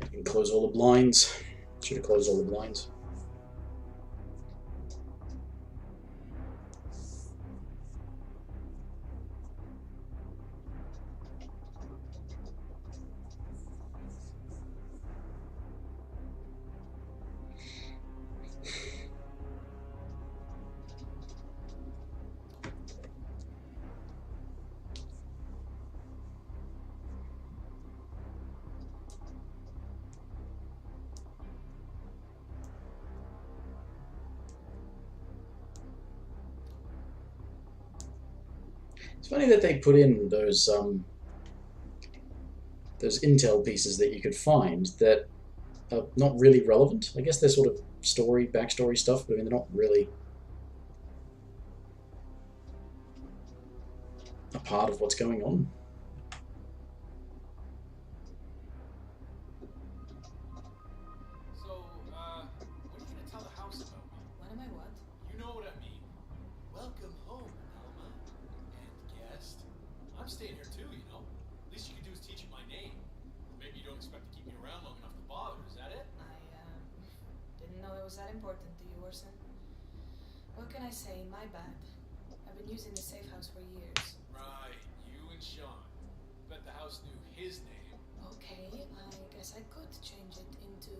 I can close all the blinds. Should have closed all the blinds. It's funny that they put in those intel pieces that you could find that are not really relevant. I guess they're sort of backstory stuff, but I mean, they're not really a part of what's going on. So, what are you gonna tell the house about me? What am I what? You know what I mean. Welcome home, Alma. And guest. I'm staying here too, you know. Least you can do is teach you my name. Or maybe you don't expect to keep me around long enough to bother, is that it? I didn't know it was that important to you, Orson. What can I say? My bad. I've been using the safe house for years. Right, you and Sean. Bet the house knew his name. Okay, I guess I could change it into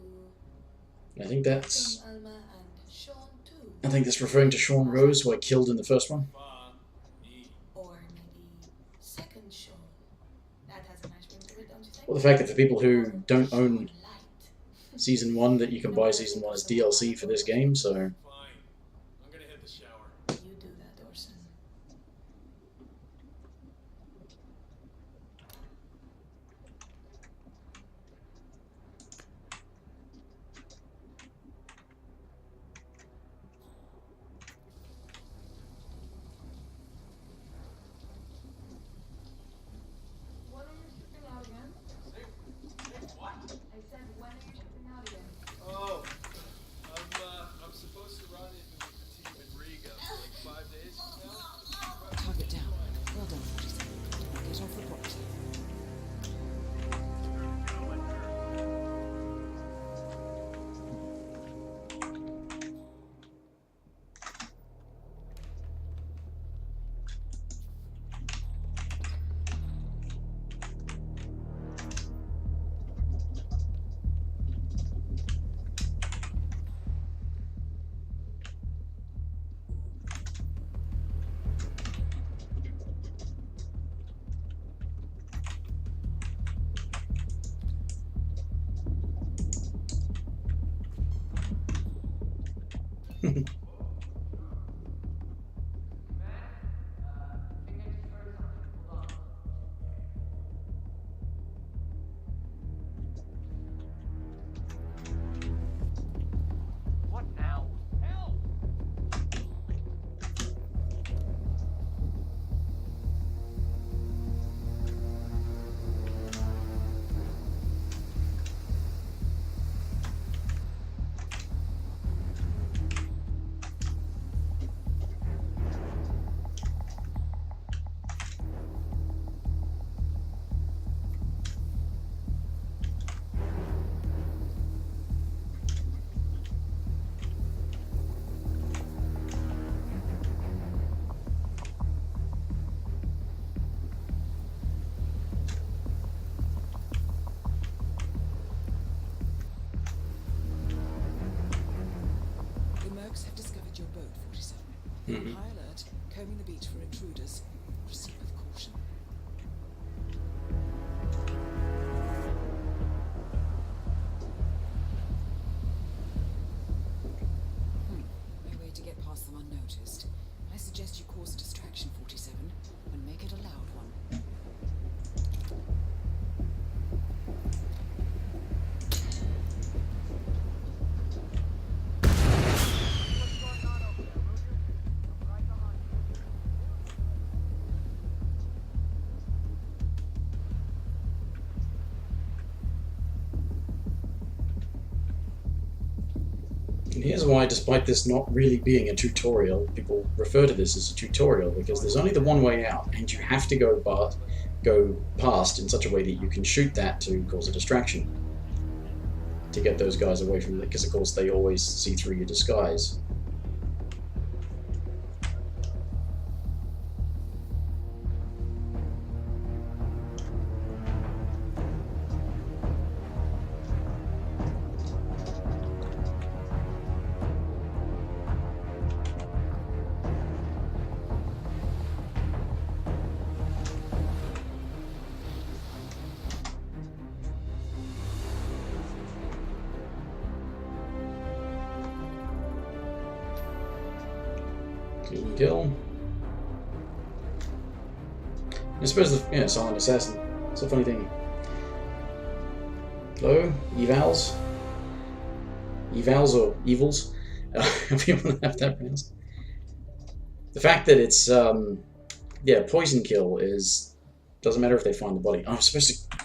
I think that's... Alma and Sean too. I think that's referring to Sean Rose, who I killed in the first one. Funny. Or maybe second Sean. That has a nice ring to it, don't you think? Well, the fact that for people who Or don't own Sean Light. Season 1, that you can buy Season 1 as DLC for this game, so... Fine. I'm gonna hit the shower. You do that, Orson. When are you shipping out again? Say what? I said, when are you shipping out again? Oh, I'm supposed to run into the team in Riga for like 5 days from now. Target down. Well done, 47. Now get off the property. What now? Help! Mhm. High alert. Combing the beach for intruders. Proceed with caution. No way to get past them unnoticed. I suggest you cause a distraction, 47, and make it a loud one. And here's why, despite this not really being a tutorial, people refer to this as a tutorial, because there's only the one way out, and you have to go past in such a way that you can shoot that to cause a distraction. To get those guys away from it, because of course they always see through your disguise. Clean kill. I suppose the silent assassin. It's a funny thing. Hello, evals, or evils, if you want to have that pronounced. The fact that it's poison kill doesn't matter if they find the body. Oh, I'm supposed to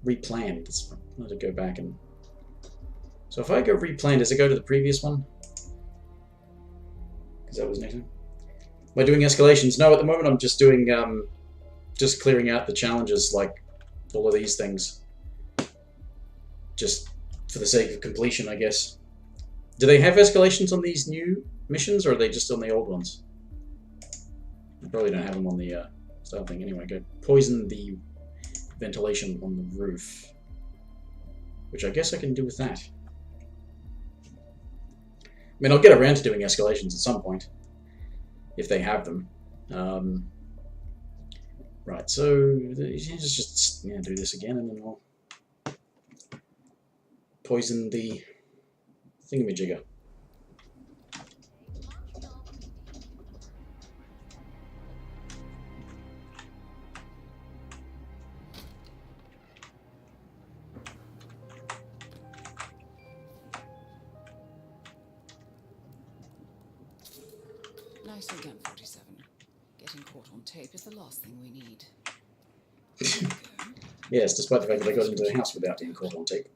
replan. I want to go back and. So if I go replan, does it go to the previous one? Because that was next time. Am I doing escalations? No, at the moment I'm just doing just clearing out the challenges, like all of these things, just for the sake of completion, I guess. Do they have escalations on these new missions, or are they just on the old ones? I probably don't have them on the style thing. Anyway, go poison the ventilation on the roof, which I guess I can do with that. I mean, I'll get around to doing escalations at some point, if they have them. Right, so let's just do this again, and then I'll poison the thingamajigger. Nicely done, 47. Getting caught on tape is the last thing we need. Yes, despite the fact that I got into the house without being caught on tape.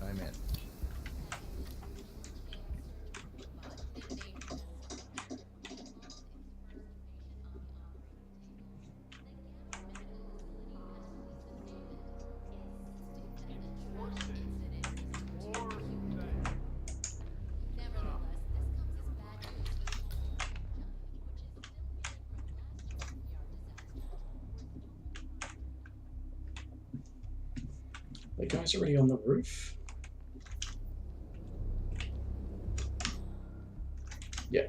I'm in. The guy's already on the roof. Yeah.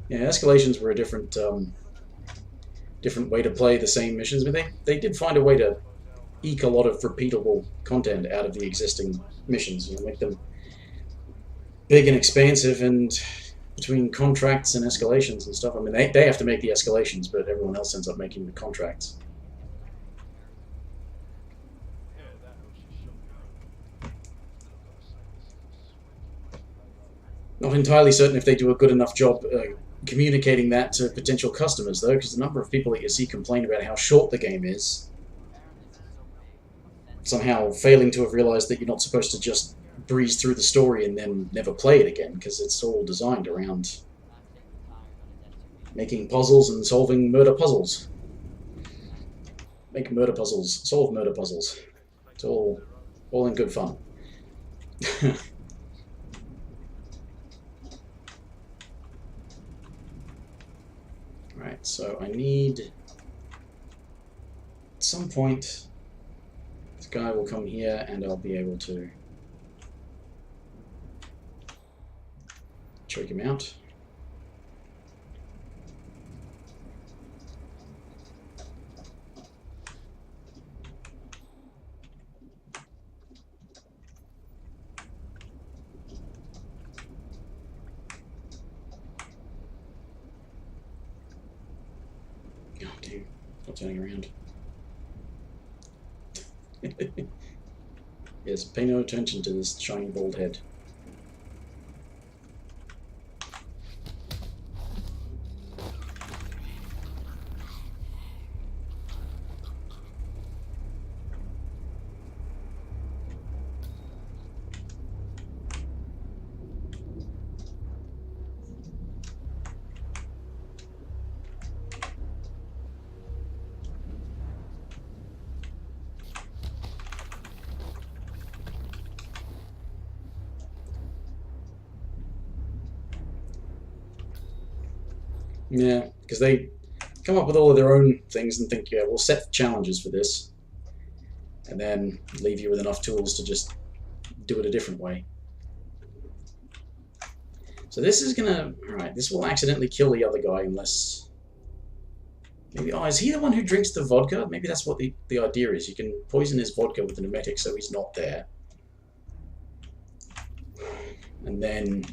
Yeah, escalations were a different way to play the same missions, but they did find a way to eke a lot of repeatable content out of the existing missions. Make them big and expansive, and between contracts and escalations and stuff. I mean, they have to make the escalations, but everyone else ends up making the contracts. Not entirely certain if they do a good enough job communicating that to potential customers, though, because the number of people that you see complain about how short the game is, somehow failing to have realized that you're not supposed to just breeze through the story and then never play it again, because it's all designed around making puzzles and solving murder puzzles. Make murder puzzles, solve murder puzzles. It's all in good fun. Right, so I need... At some point, this guy will come here and I'll be able to choke him out. Oh, damn. Stop turning around. Yes, pay no attention to this shiny bald head. Yeah, because they come up with all of their own things and think, yeah, we'll set challenges for this, and then leave you with enough tools to just do it a different way. So this is gonna... Alright, this will accidentally kill the other guy unless... Maybe... Oh, is he the one who drinks the vodka? Maybe that's what the idea is. You can poison his vodka with the pneumatic so he's not there. And then...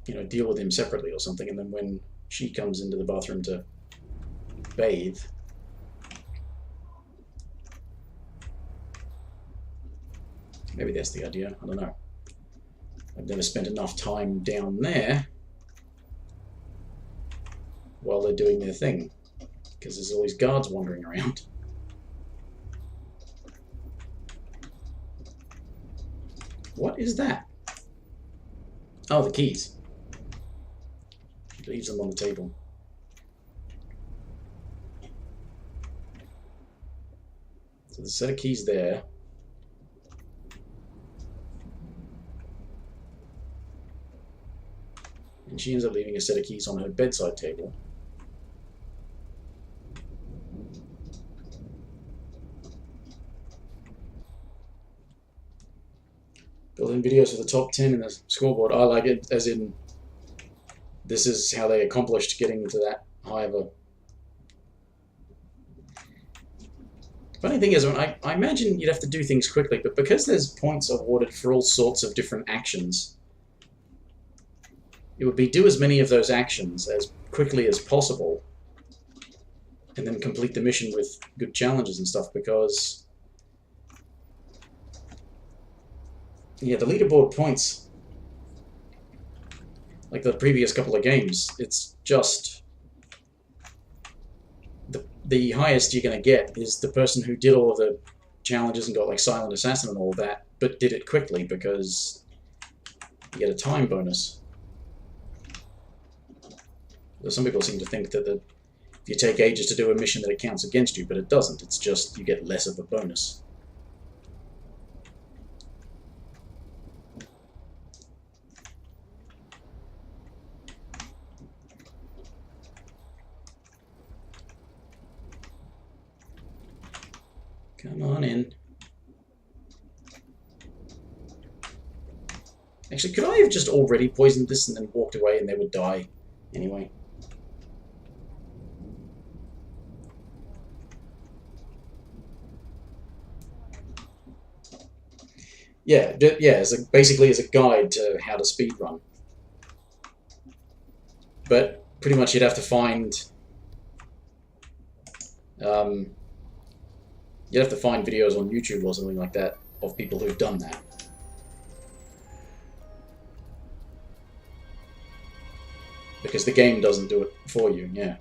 you know, deal with him separately or something, and then when she comes into the bathroom to bathe, maybe that's the idea, I don't know. I've never spent enough time down there while they're doing their thing, because there's always guards wandering around. What is that? Oh, the keys. Leaves them on the table. So there's a set of keys there. And she ends up leaving a set of keys on her bedside table. Built-in videos for the top 10 in the scoreboard. I like it, as in this is how they accomplished getting to that high of a... Funny thing is, I imagine you'd have to do things quickly, but because there's points awarded for all sorts of different actions, it would be do as many of those actions as quickly as possible, and then complete the mission with good challenges and stuff, because... yeah, the leaderboard points... like the previous couple of games, it's just the highest you're going to get is the person who did all of the challenges and got like Silent Assassin and all that, but did it quickly because you get a time bonus. Though some people seem to think that if you take ages to do a mission that it counts against you, but it doesn't. It's just you get less of a bonus. Come on in. Actually, could I have just already poisoned this and then walked away and they would die anyway? Yeah, basically as a guide to how to speedrun. But pretty much you'd have to find... you'd have to find videos on YouTube or something like that of people who've done that. Because the game doesn't do it for you, yeah.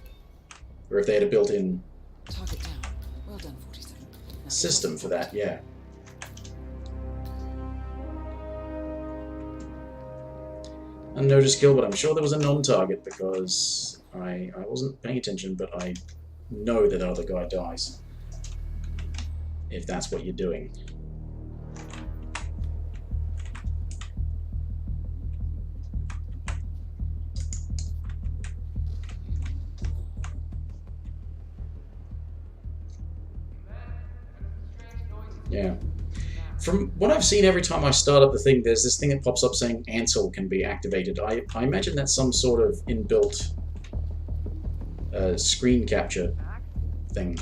Or if they had a built-in Target down. Well done, 47. Now system for that, yeah. Unnoticed kill, but I'm sure there was a non-target because I wasn't paying attention, but I know that other guy dies. If that's what you're doing. Yeah. From what I've seen, every time I start up the thing, there's this thing that pops up saying Ansel can be activated. I imagine that's some sort of inbuilt screen capture thing.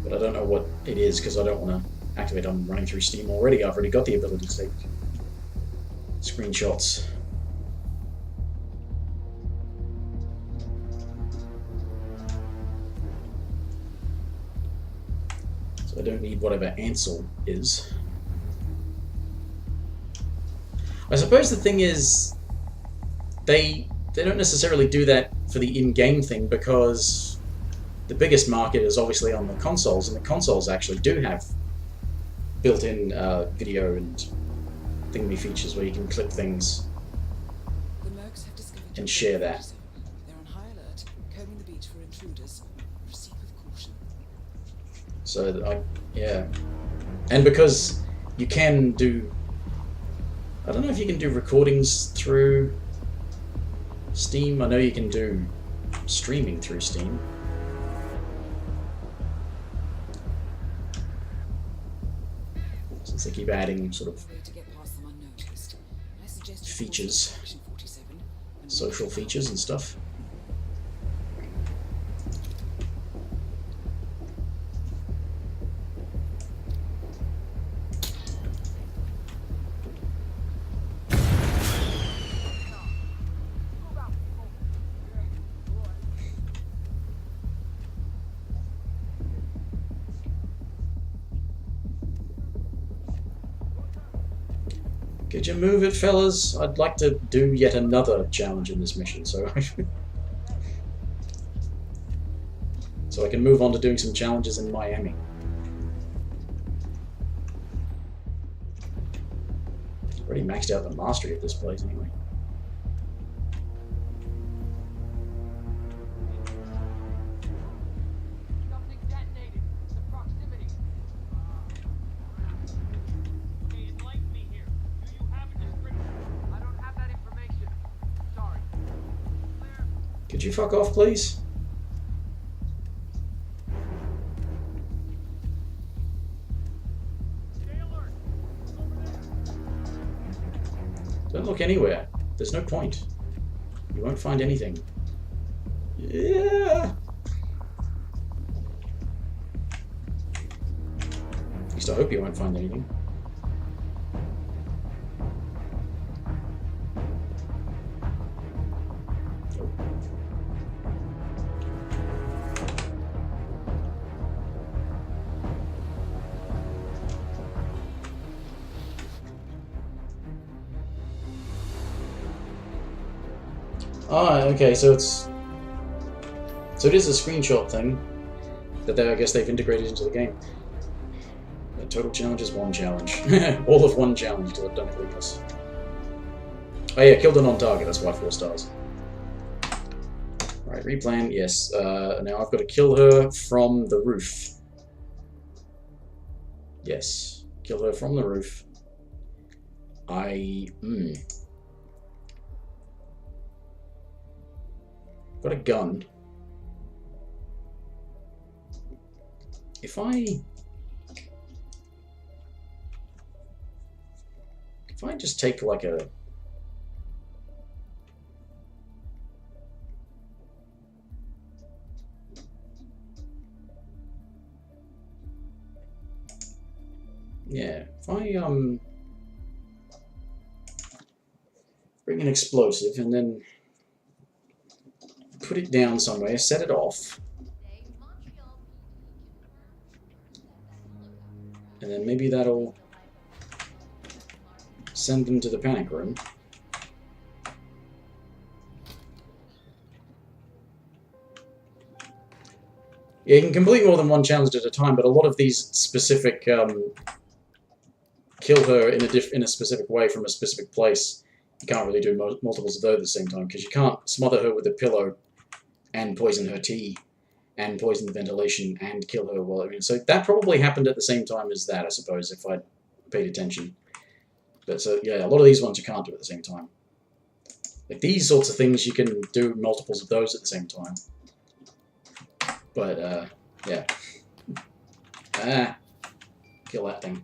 But I don't know what it is because I don't want to activate. I'm running through Steam already. I've already got the ability to take screenshots. So I don't need whatever Ansel is. I suppose the thing is, they don't necessarily do that for the in-game thing because the biggest market is obviously on the consoles, and the consoles actually do have built-in video and thingy features where you can click things The Mercs have discovered and share that. They're on high alert, combing the beach for intruders. Proceed with caution. So yeah, and because you can do, I don't know if you can do recordings through Steam. I know you can do streaming through Steam. Since they keep adding sort of Way to get past them unnoticed. I suggest you features, call Section 47 and social wait for features and stuff. Could you move it, fellas? I'd like to do yet another challenge in this mission, so so I can move on to doing some challenges in Miami. Already maxed out the mastery of this place anyway. Something detonated. The proximity. Okay, enlighten me here. Do you have a description? I don't have that information. Sorry. Clear. Could you fuck off, please? Stay alert. It's over there. Don't look anywhere. There's no point. You won't find anything. Yeah. At least I hope you won't find anything. Oh. Ah, okay, so it is a screenshot thing that I guess they've integrated into the game. The total challenge is one challenge. All of one challenge to have done it with us. Oh yeah, killed a non-target, that's why 4 stars. Right, replan, yes. Now I've got to kill her from the roof. Yes, kill her from the roof. Got a gun. If I just take like a yeah, if I bring an explosive and then put it down somewhere, set it off, and then maybe that'll send them to the panic room. Yeah, you can complete more than one challenge at a time, but a lot of these specific kill her in a specific way from a specific place. You can't really do multiples of those at the same time because you can't smother her with a pillow and poison her tea and poison the ventilation and kill her. Well, I mean, so that probably happened at the same time as that, I suppose, if I paid attention. But so yeah, a lot of these ones you can't do at the same time. Like these sorts of things, you can do multiples of those at the same time. But, yeah. Ah. Kill that thing.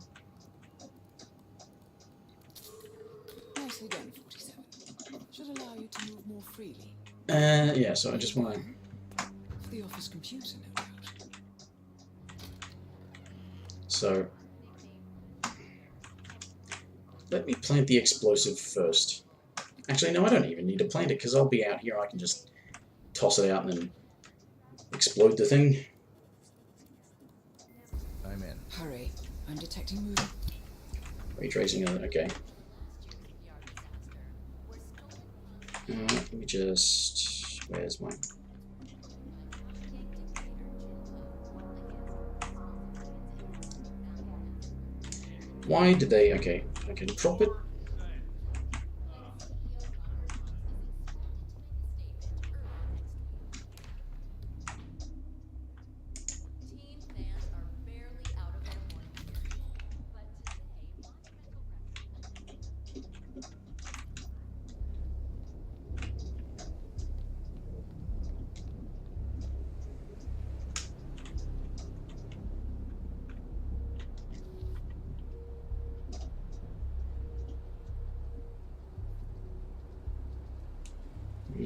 Nicely done, 47. Should allow you to move more freely. Yeah, so I just want to... For the office computer, no doubt. So... Let me plant the explosive first. Actually, no, I don't even need to plant it, because I'll be out here. I can just toss it out and then explode the thing. I'm in. Hurry. I'm detecting movement. Ray tracing, okay. Let me just... Where's my... Why did they... Okay, I can drop it.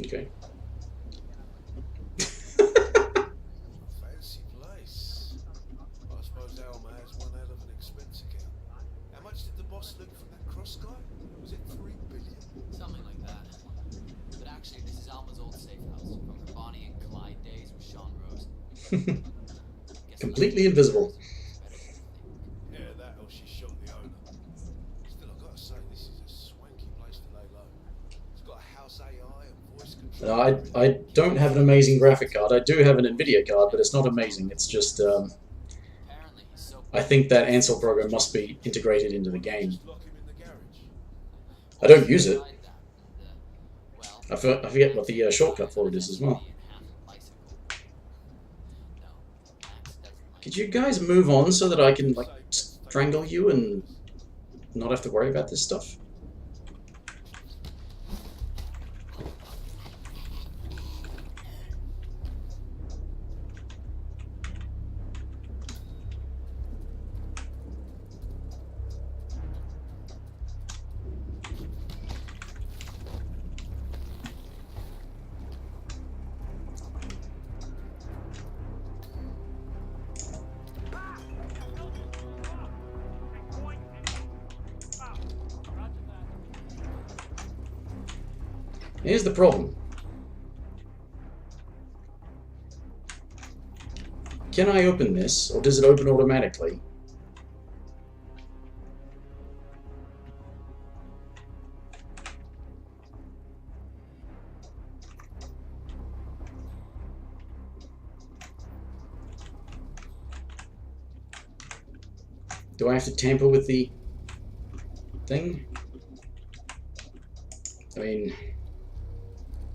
Okay. Fancy place. I suppose Alma has one hell of an expense account. How much did the boss loot from that cross guy? Was it 3 billion? Something like that. But actually, this is Alma's old safe house from her Bonnie and Clyde days with Sean Rose. Completely invisible. Yeah, that or she shot the owner. Still, I've got to say, this is a swanky place to lay low. It's got a house AI and voice control. I don't have an amazing graphic card. I do have an Nvidia card, but it's not amazing. It's just... Apparently, he's so I think that Ansel program must be integrated into the game. Just lock him in the garage. I don't use it. well, I forget what the shortcut for it is as well. Could you guys move on so that I can, like, strangle you and not have to worry about this stuff? Here's the problem. Can I open this, or does it open automatically? Do I have to tamper with the thing? I mean...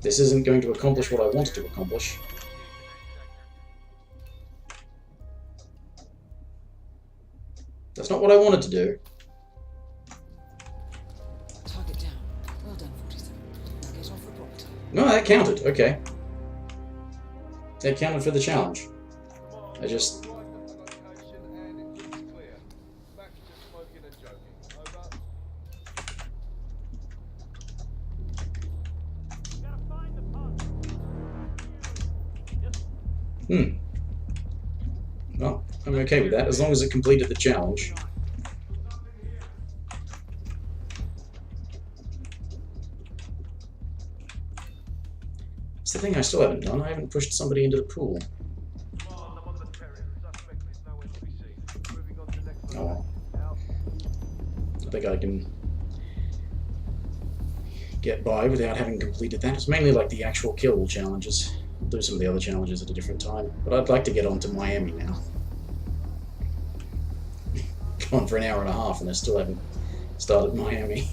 This isn't going to accomplish what I wanted to accomplish. That's not what I wanted to do. Target down. Well done, 47. Now get off the property. No, that counted. Okay. That counted for the challenge. I just... Well, I'm okay with that, as long as it completed the challenge. It's the thing I still haven't done. I haven't pushed somebody into the pool. Oh well. I think I can get by without having completed that. It's mainly like the actual kill challenges. I'll do some of the other challenges at a different time. But I'd like to get on to Miami now. Gone for an hour and a half and I still haven't started Miami.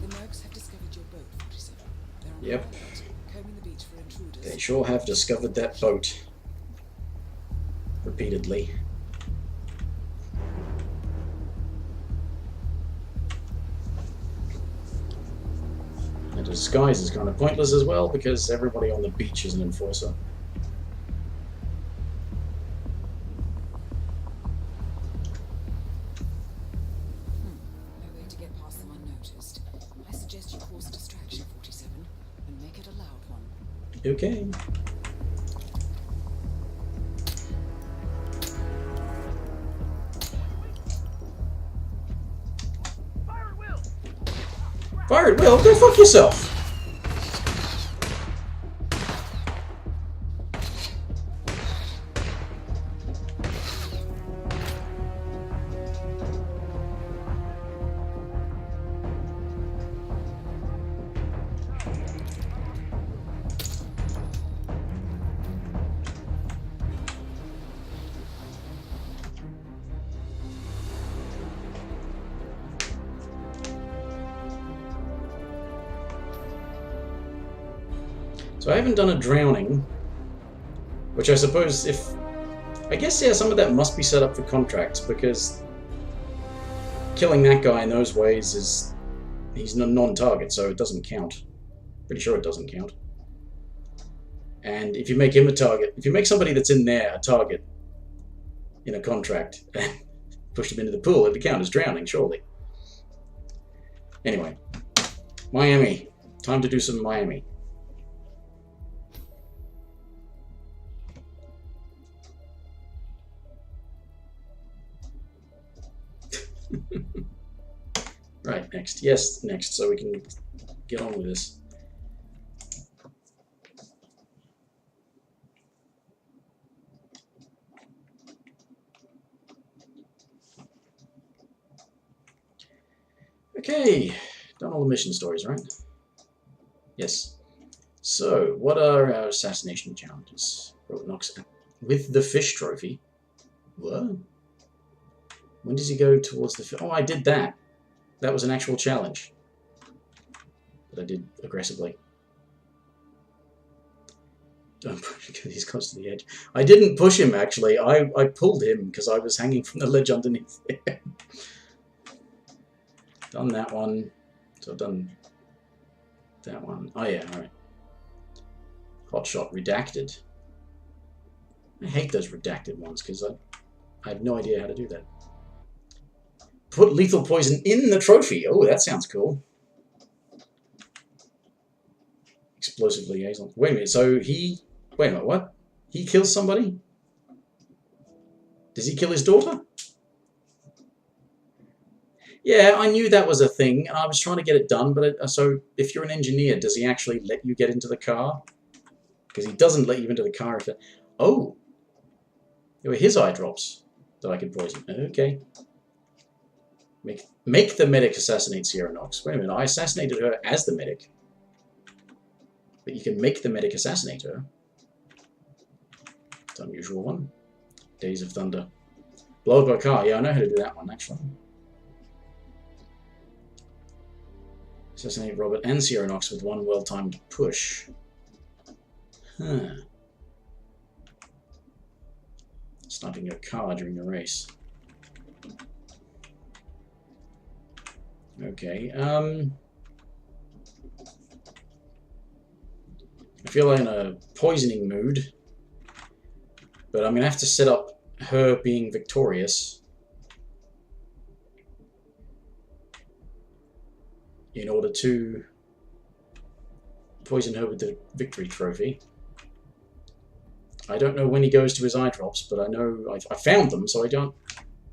The Mercs have discovered your boat, 47. They're on Yep. alert, combing the beach for intruders. They sure have discovered that boat. Repeatedly. And disguise is kind of pointless as well because everybody on the beach is an enforcer. No way to get past them unnoticed. I suggest you cause a distraction, 47, and make it a loud one. Okay. Fire at will? Go fuck yourself! So I haven't done a drowning, which I suppose if... I guess, yeah, some of that must be set up for contracts, because killing that guy in those ways is... he's a non-target, so it doesn't count. Pretty sure it doesn't count. And if you make him a target, if you make somebody that's in there a target in a contract, and push them into the pool, it'd count as drowning, surely. Anyway, Miami. Time to do some Miami. Right, next. Yes, next, so we can get on with this. Okay, done all the mission stories, right? Yes. So, what are our assassination challenges? Robert Knox with the fish trophy. What? When does he go towards the fish? Oh, I did that. That was an actual challenge that I did aggressively. Don't push because he's close to the edge. I didn't push him, actually. I pulled him because I was hanging from the ledge underneath him. Done that one. So I've done that one. Oh yeah, alright. Hotshot redacted. I hate those redacted ones because I have no idea how to do that. Put lethal poison in the trophy. Oh, that sounds cool. Explosive liaison. Wait a minute, so he... Wait a minute, what? He kills somebody? Does he kill his daughter? Yeah, I knew that was a thing, and I was trying to get it done, but so if you're an engineer, does he actually let you get into the car? Because he doesn't let you into the car if it... Oh! They were his eye drops that I could poison. Okay. Make the medic assassinate Sierra Knox. Wait a minute, I assassinated her as the medic. But you can make the medic assassinate her. It's an unusual one. Days of Thunder. Blow up a car. Yeah, I know how to do that one, actually. Assassinate Robert and Sierra Knox with one well-timed push. Huh. Sniping a car during a race. Okay, I feel I'm in a poisoning mood, but I'm going to have to set up her being victorious in order to poison her with the victory trophy. I don't know when he goes to his eye drops, but I know I found them, so I don't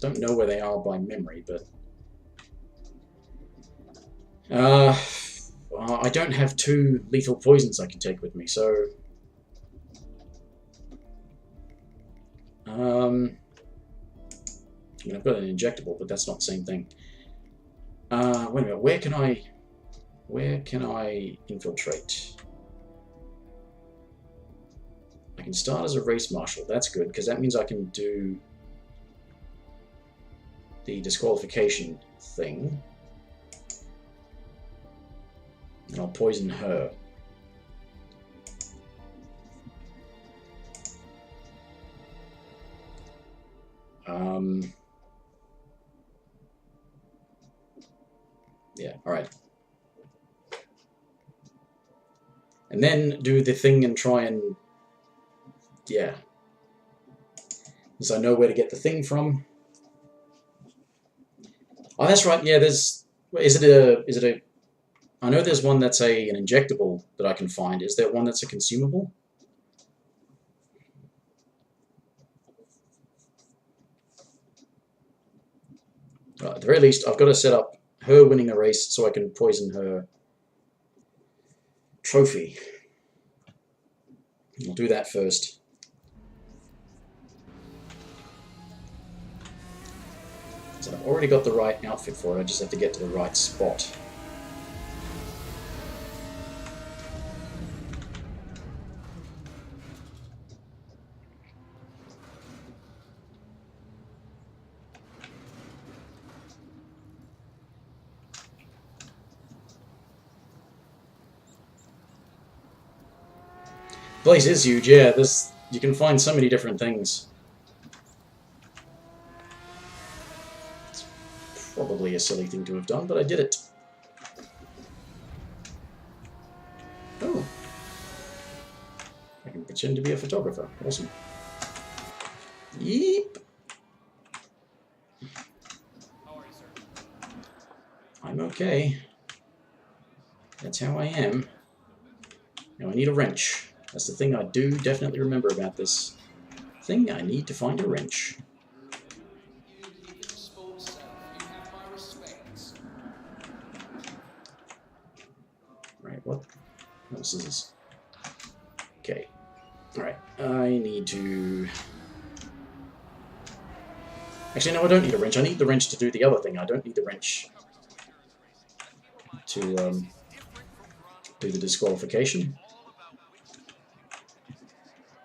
know where they are by memory, but I don't have 2 lethal poisons I can take with me, so I mean, I've got an injectable, but that's not the same thing. Wait a minute, where can I infiltrate? I can start as a race marshal. That's good, because that means I can do the disqualification thing. And I'll poison her. Yeah, alright. And then do the thing and try and... yeah. Because I know where to get the thing from. Oh, that's right, yeah, there's... Is it a... I know there's one that's an injectable that I can find. Is there one that's a consumable? At the very least, I've got to set up her winning the race so I can poison her trophy. I'll do that first. So I've already got the right outfit for it, I just have to get to the right spot. The place is huge, yeah. You can find so many different things. It's probably a silly thing to have done, but I did it. Oh. I can pretend to be a photographer. Awesome. Yeep. I'm okay. That's how I am. Now I need a wrench. That's the thing I do definitely remember about this thing. I need to find a wrench. Right, what else is this? Okay. Alright, I need to... Actually, no, I don't need a wrench. I need the wrench to do the other thing. I don't need the wrench to do the disqualification.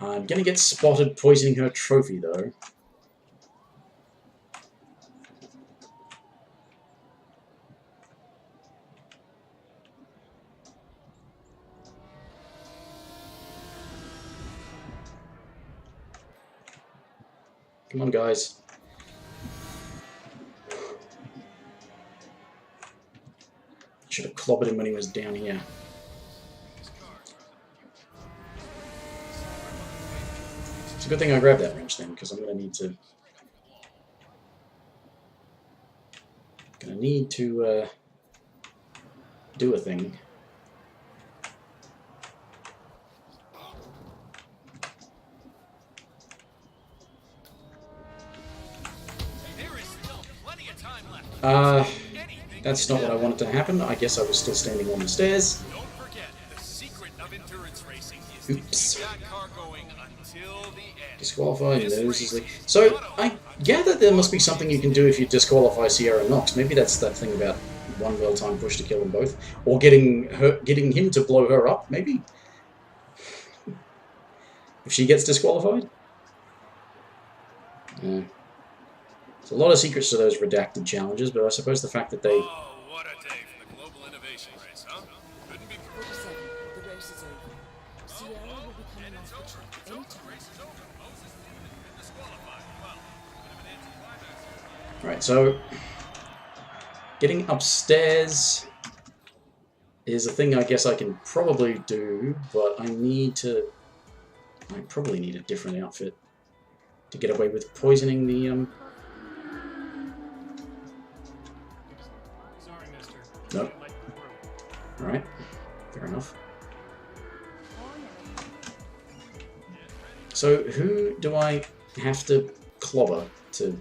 I'm gonna get spotted poisoning her trophy, though. Come on, guys. Should have clobbered him when he was down here. It's a good thing I grabbed that wrench then, because I'm going to need to do a thing. That's not what I wanted to happen. I guess I was still standing on the stairs. Don't forget, the secret of endurance racing is Oops. to keep that car going until the end. Disqualify loses the... So, I gather there must be something you can do if you disqualify Sierra Knox. Maybe that's that thing about one well-timed push to kill them both. Or getting him to blow her up, maybe? If she gets disqualified? Yeah. There's a lot of secrets to those redacted challenges, but I suppose the fact that they... Oh, what a day for the global innovation race, huh? Couldn't be 47. The race is over. Sierra will be coming off the track anytime. Right, so... Getting upstairs is a thing I guess I can probably do, but I probably need a different outfit to get away with poisoning the, Nope. Alright, fair enough. So, who do I have to clobber to...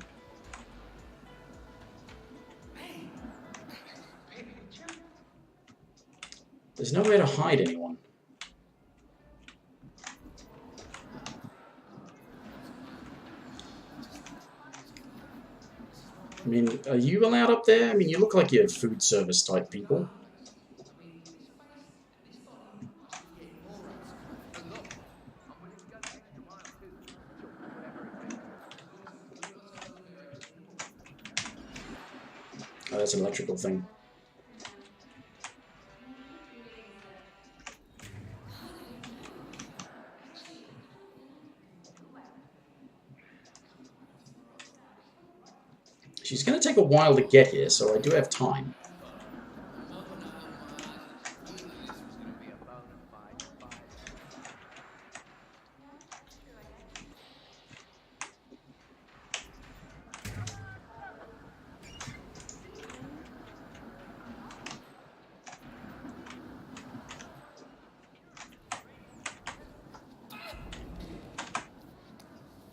There's nowhere to hide anyone. I mean, are you allowed up there? I mean, you look like you're food service type people. Oh, that's an electrical thing. She's going to take a while to get here, so I do have time.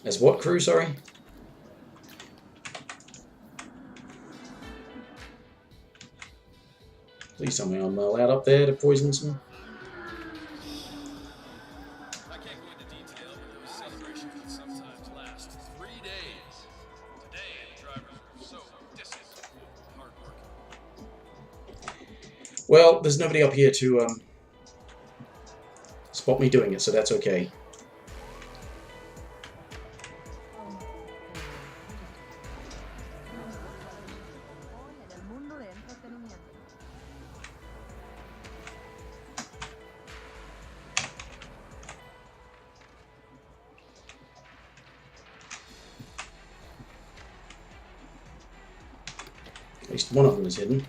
As what crew, sorry? Please tell me I'm allowed up there to poison some. I can't go into detail, but those celebrations can sometimes last 3 days. Today, the drivers were so disciplined and hardworking. Well, there's nobody up here to spot me doing it, so that's okay. En el mundo de entretenimiento. At least one of them is hidden.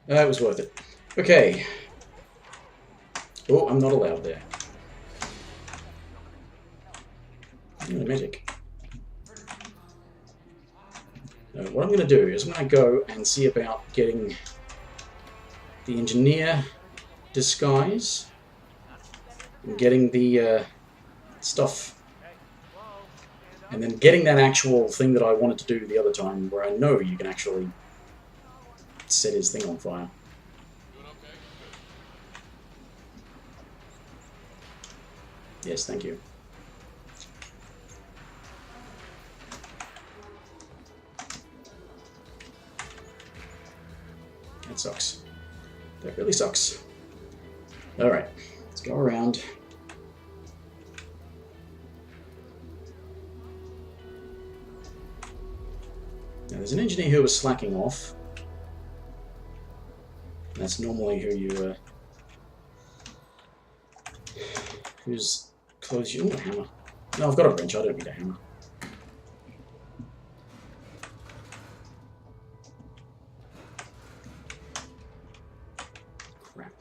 It was worth it. Okay. Oh, I'm not allowed there. Magic. What I'm going to do is I'm going to go and see about getting the engineer disguise and getting the stuff, and then getting that actual thing that I wanted to do the other time, where I know you can actually set his thing on fire. Doing okay? Yes, thank you. That sucks. That really sucks. Alright, let's go around. Now, there's an engineer who was slacking off. That's normally who you, who's close you. Oh, a hammer. No, I've got a wrench, I don't need a hammer. Crap.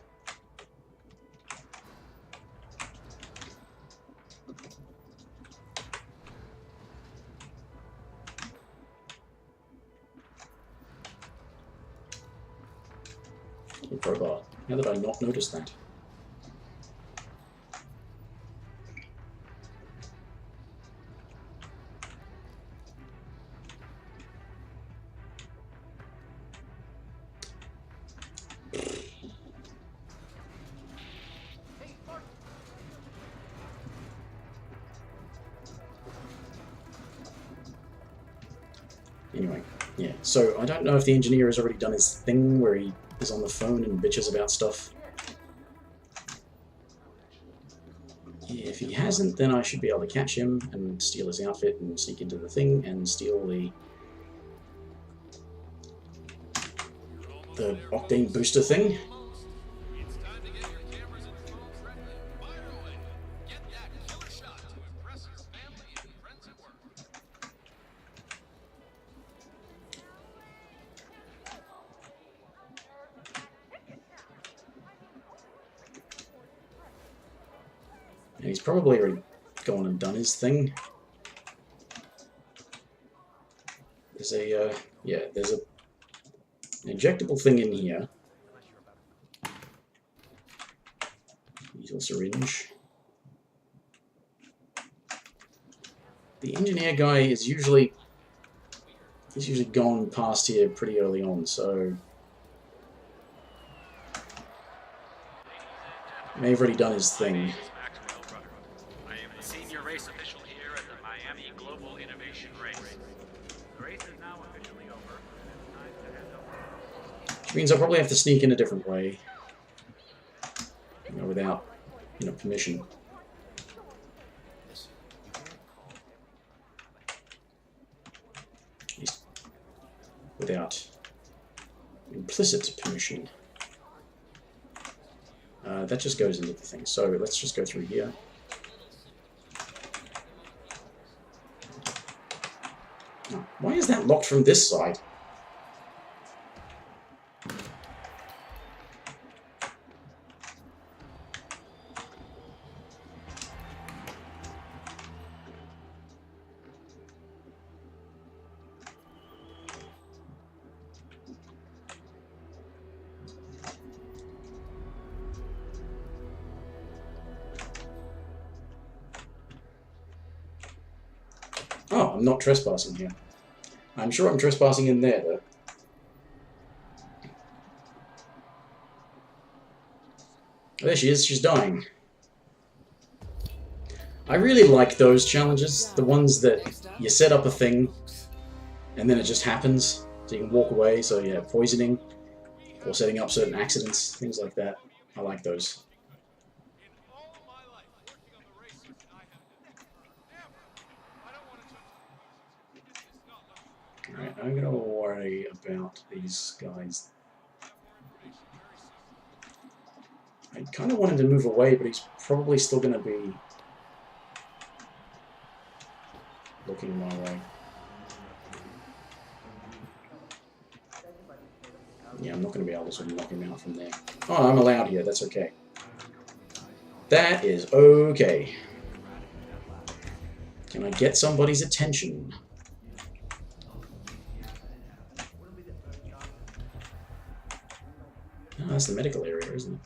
Crowbar. How did I not notice that? Anyway, yeah. So I don't know if the engineer has already done his thing where he is on the phone and bitches about stuff. Yeah, if he hasn't, then I should be able to catch him and steal his outfit and sneak into the thing and steal the octane booster thing. It's time to get your cameras and phones ready. Fire away. Get that killer shot to impress your family and friends at work. And he's probably already gone and done his thing. There's a, yeah, there's an injectable thing in here. Needle syringe. The engineer guy is usually, he's usually gone past here pretty early on, so may have already done his thing. Maxwell Brotherhood. I am the senior race official here at the Miami Global Innovation Race. The race is now officially over, and it's time to head over. Which means I'll probably have to sneak in a different way. You know, without, you know, permission. At least without implicit permission. That just goes into the thing. So let's just go through here. Oh, why is that locked from this side? Oh, I'm not trespassing here. I'm sure I'm trespassing in there, though. There she is. She's dying. I really like those challenges. The ones that you set up a thing, and then it just happens. So you can walk away, so you have poisoning, or setting up certain accidents, things like that. I like those. Alright, I'm gonna worry about these guys. I kind of want him to move away, but he's probably still gonna be looking my way. Yeah, I'm not going to be able to sort of knock him out from there. Oh, I'm allowed here. That's okay. That is okay. Can I get somebody's attention? Oh, that's the medical area, isn't it?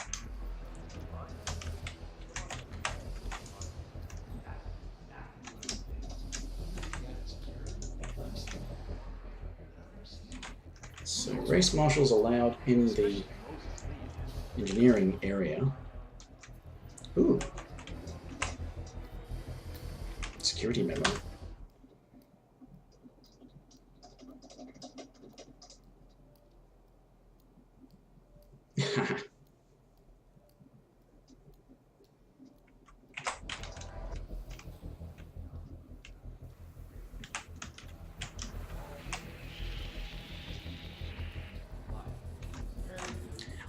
So, race marshals allowed in the engineering area. Ooh. Security memo.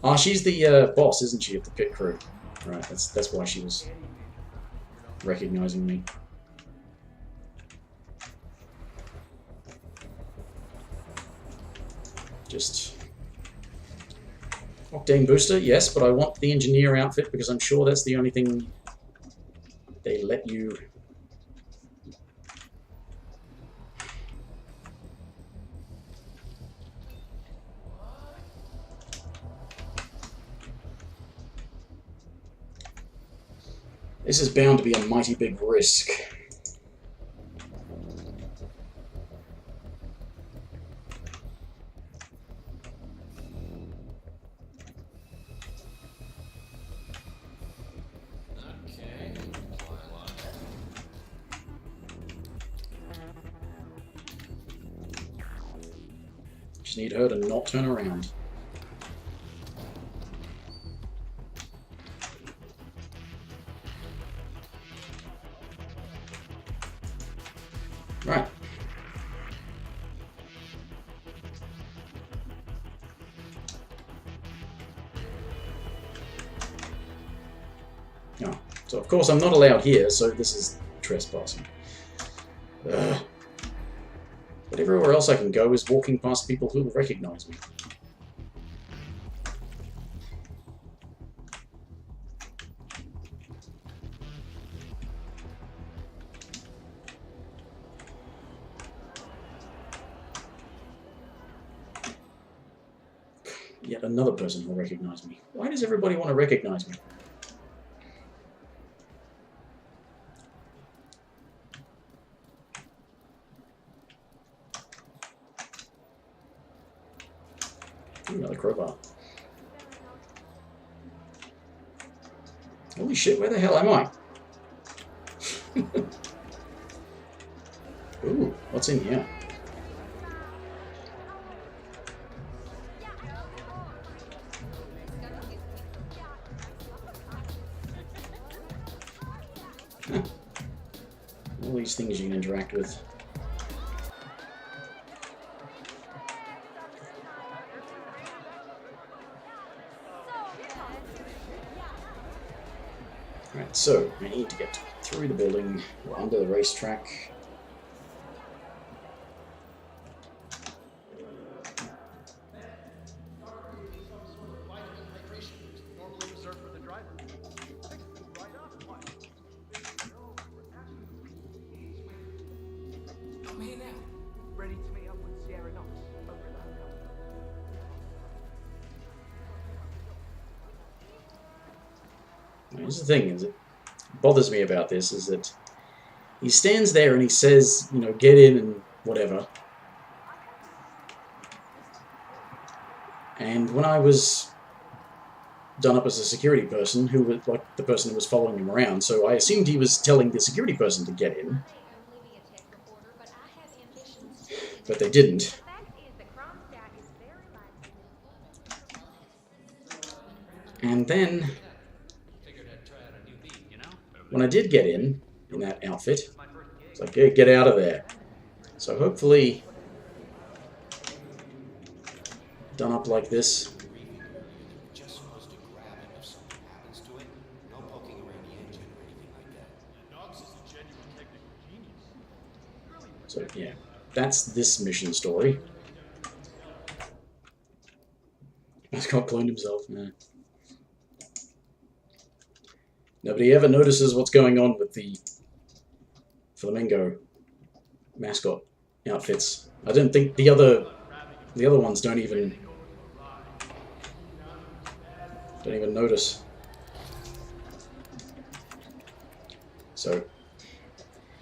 Ah, she's the boss, isn't she, of the pit crew? Right, that's why she was recognizing me. Just octane booster, yes, but I want the engineer outfit because I'm sure that's the only thing they let you. This is bound to be a mighty big risk. Just need her to not turn around. Right. Oh, so of course I'm not allowed here, so this is trespassing. Ugh. But everywhere else I can go is walking past people who will recognize me. Yet another person will recognize me. Why does everybody want to recognize me? Ooh, another crowbar. Holy shit, where the hell am I? Ooh, what's in here? All these things you can interact with. Right, so I need to get through the building or under the racetrack. I'm here now, ready to meet up with Sierra Knox over at the hotel. Here's the thing, is it bothers me about this is that He stands there and he says, you know, get in and whatever. And when I was done up as a security person, who was like the person who was following him around, so I assumed he was telling the security person to get in. But they didn't. And then, when I did get in that outfit, it's like, hey, get out of there. So hopefully, done up like this. So yeah, that's this mission story. He's got cloned himself, man. Nobody ever notices what's going on with the flamingo mascot outfits. I don't think the other ones don't even notice. So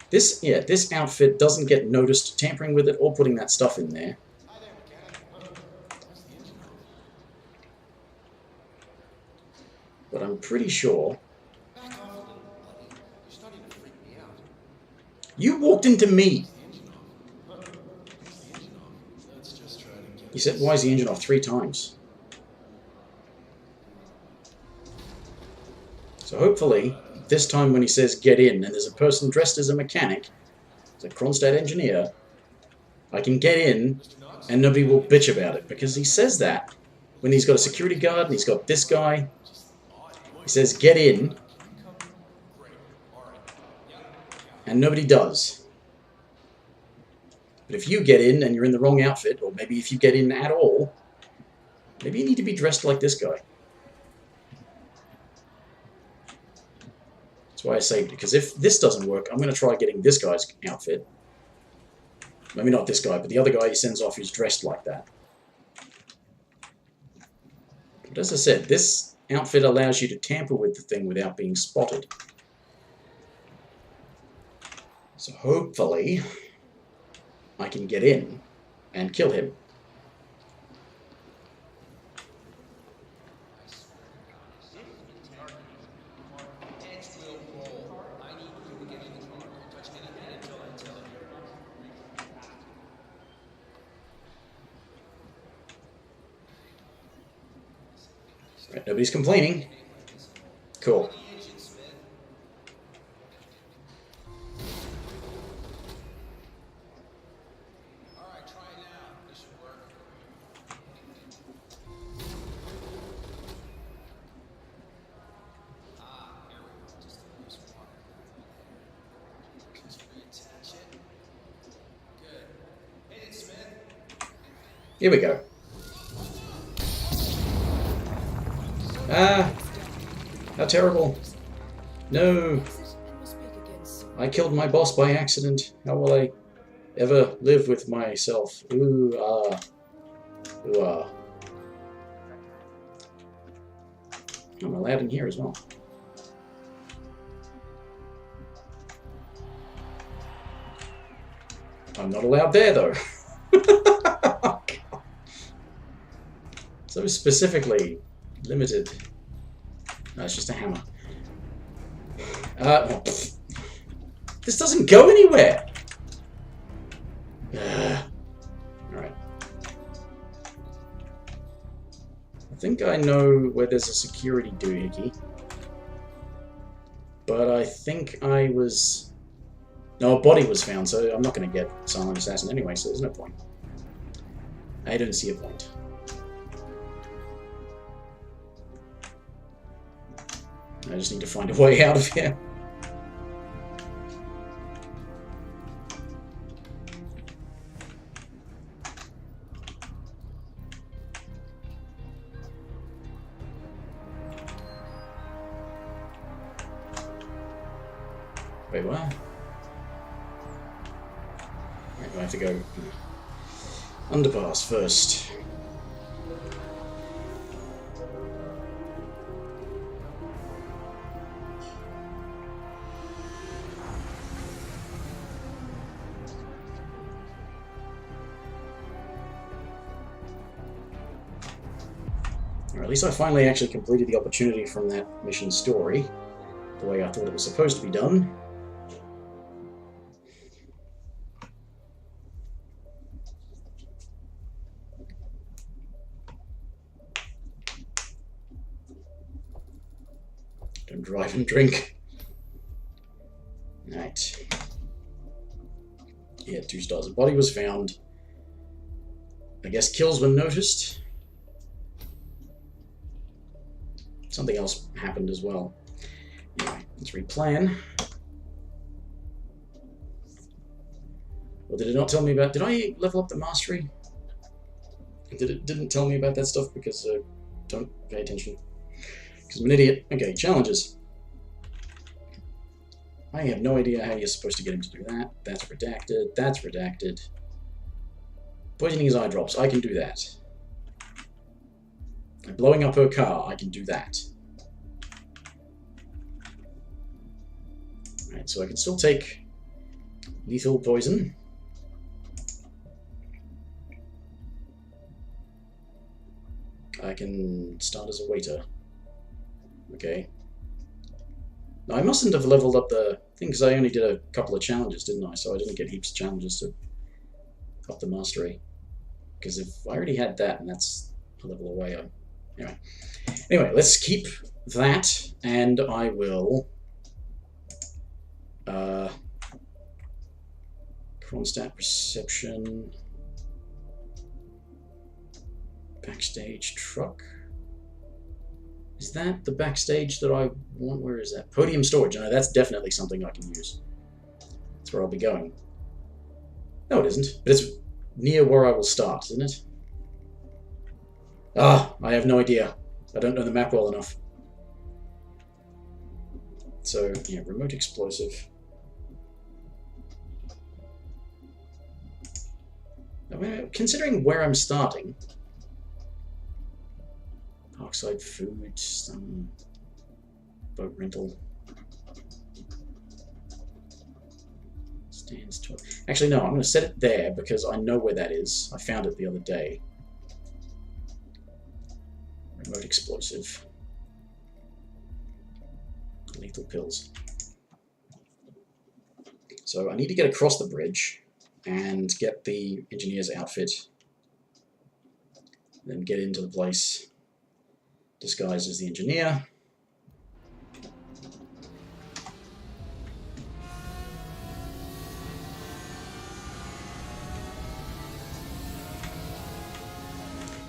this outfit doesn't get noticed tampering with it or putting that stuff in there. But I'm pretty sure you walked into me. You said, why is the engine off 3 times? So hopefully, this time when he says get in, and there's a person dressed as a mechanic, as a Kronstadt engineer, I can get in and nobody will bitch about it. Because he says that when he's got a security guard and he's got this guy. He says get in, and nobody does. But if you get in and you're in the wrong outfit, or maybe if you get in at all, maybe you need to be dressed like this guy. That's why I saved it, because if this doesn't work, I'm going to try getting this guy's outfit. Maybe not this guy, but the other guy he sends off who's dressed like that. But as I said, this outfit allows you to tamper with the thing without being spotted. So hopefully I can get in and kill him. Right, nobody's complaining. Cool. Here we go. Ah! How terrible. No! I killed my boss by accident. How will I ever live with myself? Ooh, ah. Ooh, ah. I'm allowed in here as well. I'm not allowed there, though. So specifically limited. No, it's just a hammer. Well, this doesn't go anywhere. Alright. I think I know where there's a security doohickey. But I think I was... No, a body was found, so I'm not going to get Silent Assassin anyway, so there's no point. I don't see a point. I just need to find a way out of here. Wait, what? Right, I have to go underpass first. at least I finally actually completed the opportunity from that mission story, the way I thought it was supposed to be done. Don't drive and drink. Right. Yeah, 2 stars. A body was found. I guess kills were noticed. Something else happened as well. Anyway, let's replan. Well, did it not tell me about... Did I level up the mastery? It didn't tell me about that stuff because don't pay attention. Because I'm an idiot. Okay, challenges. I have no idea how you're supposed to get him to do that. That's redacted. That's redacted. Poisoning his eye drops. I can do that. And blowing up her car. I can do that. Alright, so I can still take lethal poison. I can start as a waiter. Okay. Now, I mustn't have leveled up the thing because I only did a couple of challenges, didn't I? So I didn't get heaps of challenges to up the mastery. Because if I already had that, and that's a level away, anyway, let's keep that, and I will Kronstadt Reception, backstage truck. Is that the backstage that I want? Where is that? Podium storage. No, that's definitely something I can use. That's where I'll be going. No, it isn't. But it's near where I will start, isn't it? Ah, I have no idea. I don't know the map well enough. So, yeah, remote explosive. Now, considering where I'm starting... Parkside food, some boat rental. Stands to... Actually, no, I'm going to set it there because I know where that is. I found it the other day. Remote explosive. Lethal pills. So I need to get across the bridge and get the engineer's outfit. Then get into the place. Disguised as the engineer.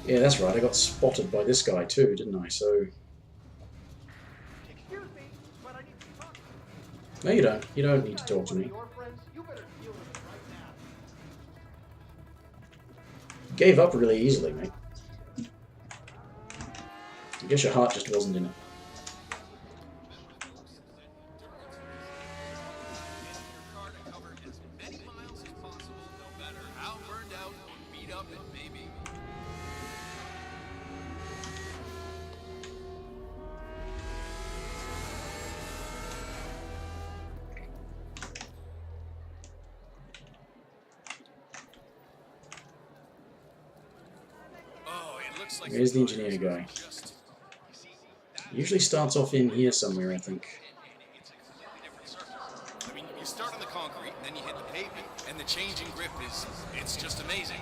Yeah, that's right. I got spotted by this guy too, didn't I? So... Excuse me, but I need to talk to you. No, you don't. You don't need to talk to me. Your friends, you better deal with it right now. You gave up really easily, mate. I guess your heart just wasn't in it. Where's the engineer guy? Usually starts off in here somewhere, I think. I mean, you start on the concrete, then you hit the pavement, and the change in grip it's just amazing.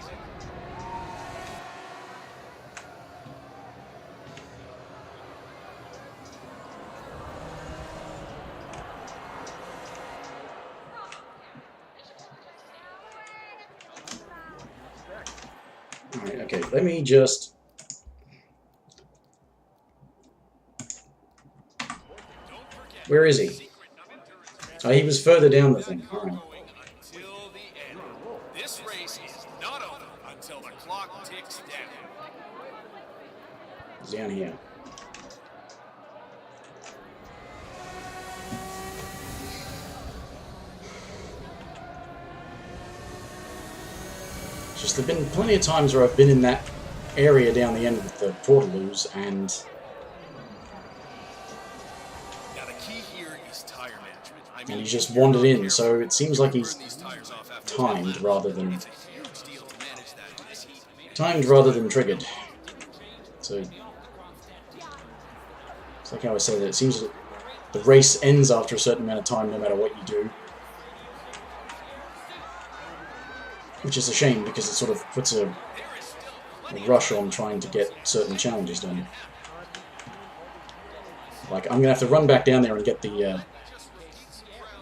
Alright, okay, let me just... Where is he? Oh, he was further down the thing. All right. This race is not over until the clock ticks down. He's down here. It's just there've been plenty of times where I've been in that area down the end with the portaloos and... And he's just wandered in, so it seems like he's timed rather than triggered. So It's like how I say that it seems that the race ends after a certain amount of time no matter what you do. Which is a shame because it sort of puts a rush on trying to get certain challenges done. Like, I'm going to have to run back down there and get the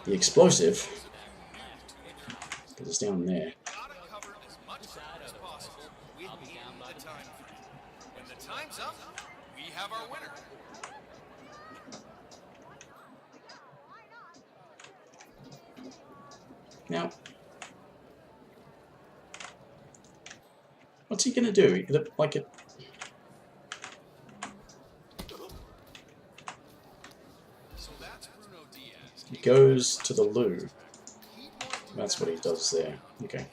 explosive. Because it's down there. When the time's up, we have our winner. Now, what's he going to do? Like it. He goes to the loo. That's what he does there. Okay.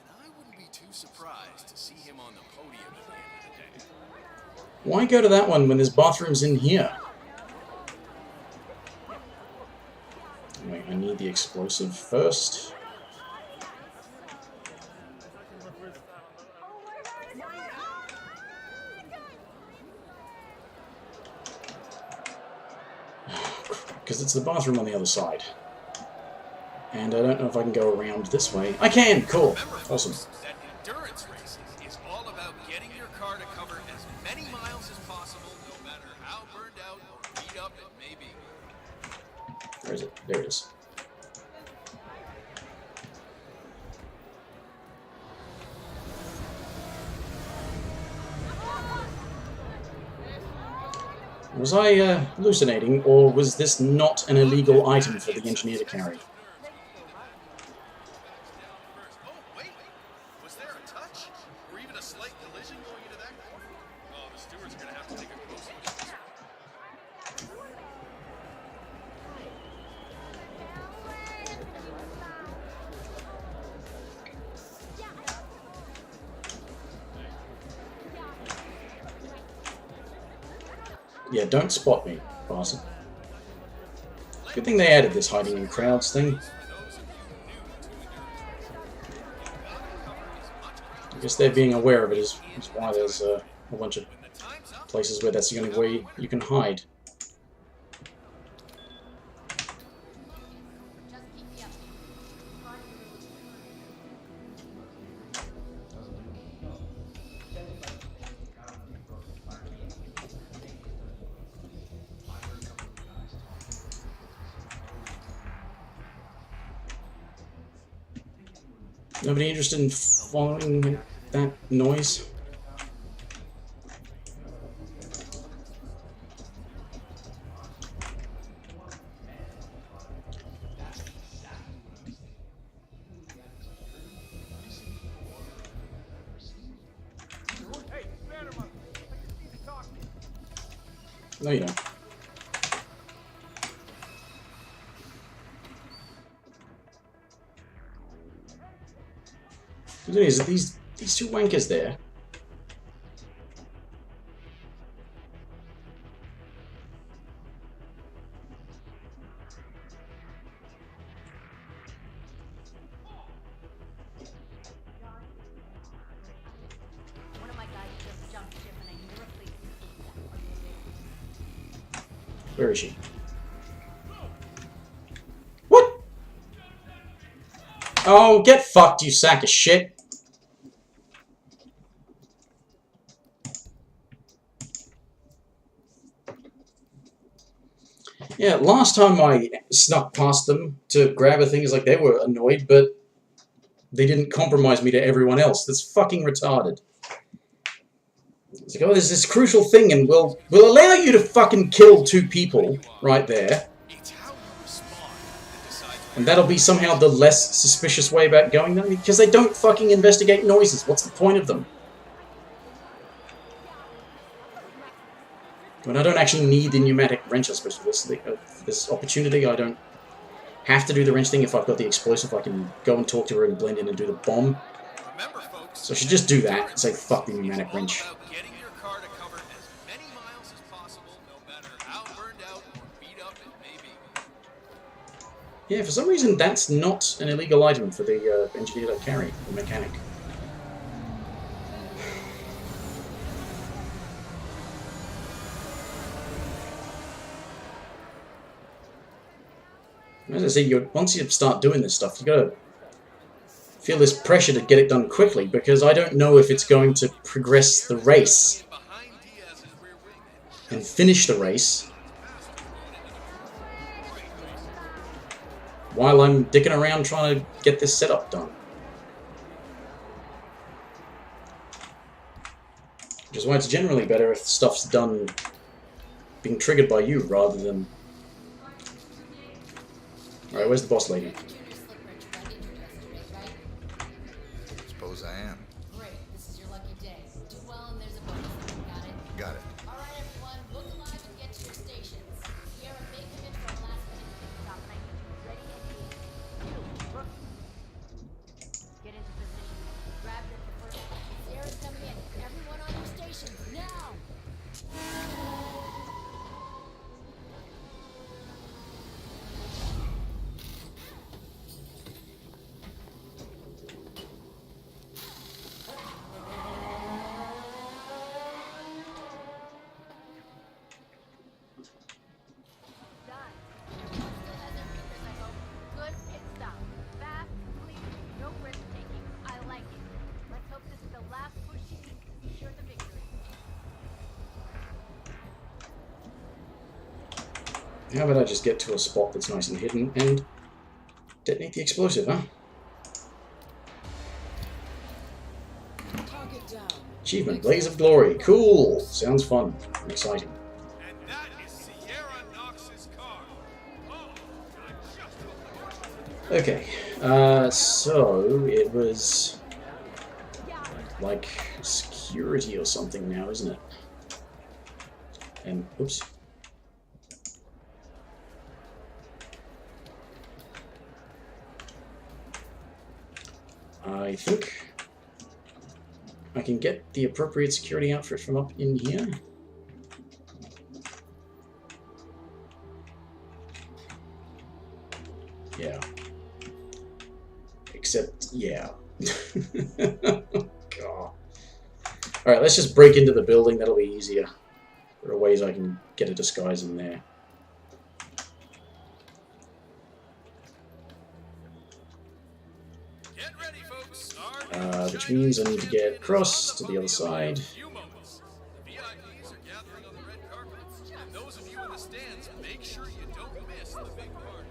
Why go to that one when there's bathrooms in here? Wait, I need the explosive first. Because it's the bathroom on the other side. And I don't know if I can go around this way. I can! Cool. Awesome. That endurance racing is all about getting your car to cover as many miles as possible, no matter how burned out or beat up it may be. Where is it? There it is. Was I hallucinating, or was this not an illegal item for the engineer to carry? Yeah, don't spot me, bastard. Good thing they added this hiding in crowds thing. I guess they're being aware of it is why there's a bunch of places where that's the only way you can hide. Nobody interested in following that noise? No, you don't. The thing is, these two wankers there. One of my guys just jumped ship and I never replaced it. Where is she? What? Oh, get fucked, you sack of shit. Yeah, last time I snuck past them to grab a thing, it's like they were annoyed, but they didn't compromise me to everyone else. That's fucking retarded. It's like, oh, there's this crucial thing, and we'll allow you to fucking kill 2 people right there. And that'll be somehow the less suspicious way about going there, because they don't fucking investigate noises. What's the point of them? When I don't actually need the pneumatic wrench, I suppose, for this opportunity, I don't have to do the wrench thing. If I've got the explosive, I can go and talk to her and blend in and do the bomb. So I should just do that and say, fuck the pneumatic wrench. Yeah, for some reason, that's not an illegal item for the engineer to carry, the mechanic. As I say, once you start doing this stuff, you gotta feel this pressure to get it done quickly, because I don't know if it's going to progress the race and finish the race while I'm dicking around trying to get this setup done. Which is why it's generally better if stuff's done being triggered by you rather than... Alright, where's the boss lady? Suppose I am. Great, this is your lucky day. Do well and there's a bonus. Got it? Got it. Alright everyone, look alive and get to your stations. Sierra may come in for a last minute. Stop thinking. Ready and aim. Get into position. Grab your preferred. Sierra's coming in. Everyone on your stations, now! Done. Everyone still has their fingers, I hope. Good pit stop. Fast, clean, no risk taking. I like it. Let's hope this is the last push you need to secure the victory. How about I just get to a spot that's nice and hidden and detonate the explosive, huh? Target down. Achievement, Blaze of Glory. Cool! Sounds fun. Exciting. And that is Sierra Knox's car. Oh, I just hope the Okay, so it was like security or something now, isn't it? And, oops. I think I can get the appropriate security outfit from up in here. Yeah. Except, yeah. God. Alright, let's just break into the building. That'll be easier. There are ways I can get a disguise in there. Get ready, folks. Which means I need to get across to the other side. Few moments. The VIPs are gathering on the red carpet, and those of you in the stands, make sure you don't miss the big party.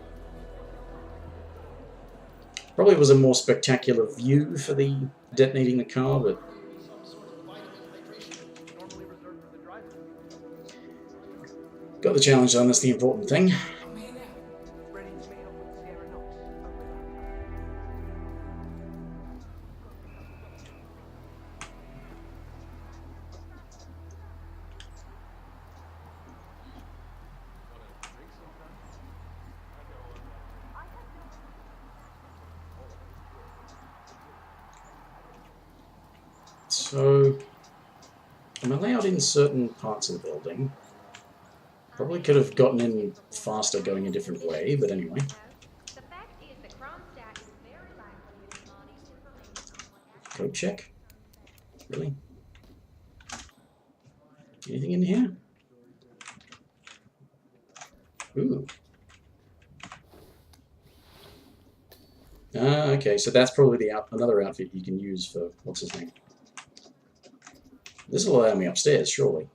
Probably was a more spectacular view for the detonating the car, but got the challenge done. That's the important thing. Ready to meet up with Sierra Knox. So, I'm allowed in certain parts of the building. Probably could have gotten in faster going a different way, but anyway. The fact is that Kronstadt is very likely to be honest information on what Code check? Really? Anything in here? Ooh. Okay, so that's probably the another outfit you can use for what's his name. This will allow me upstairs, surely.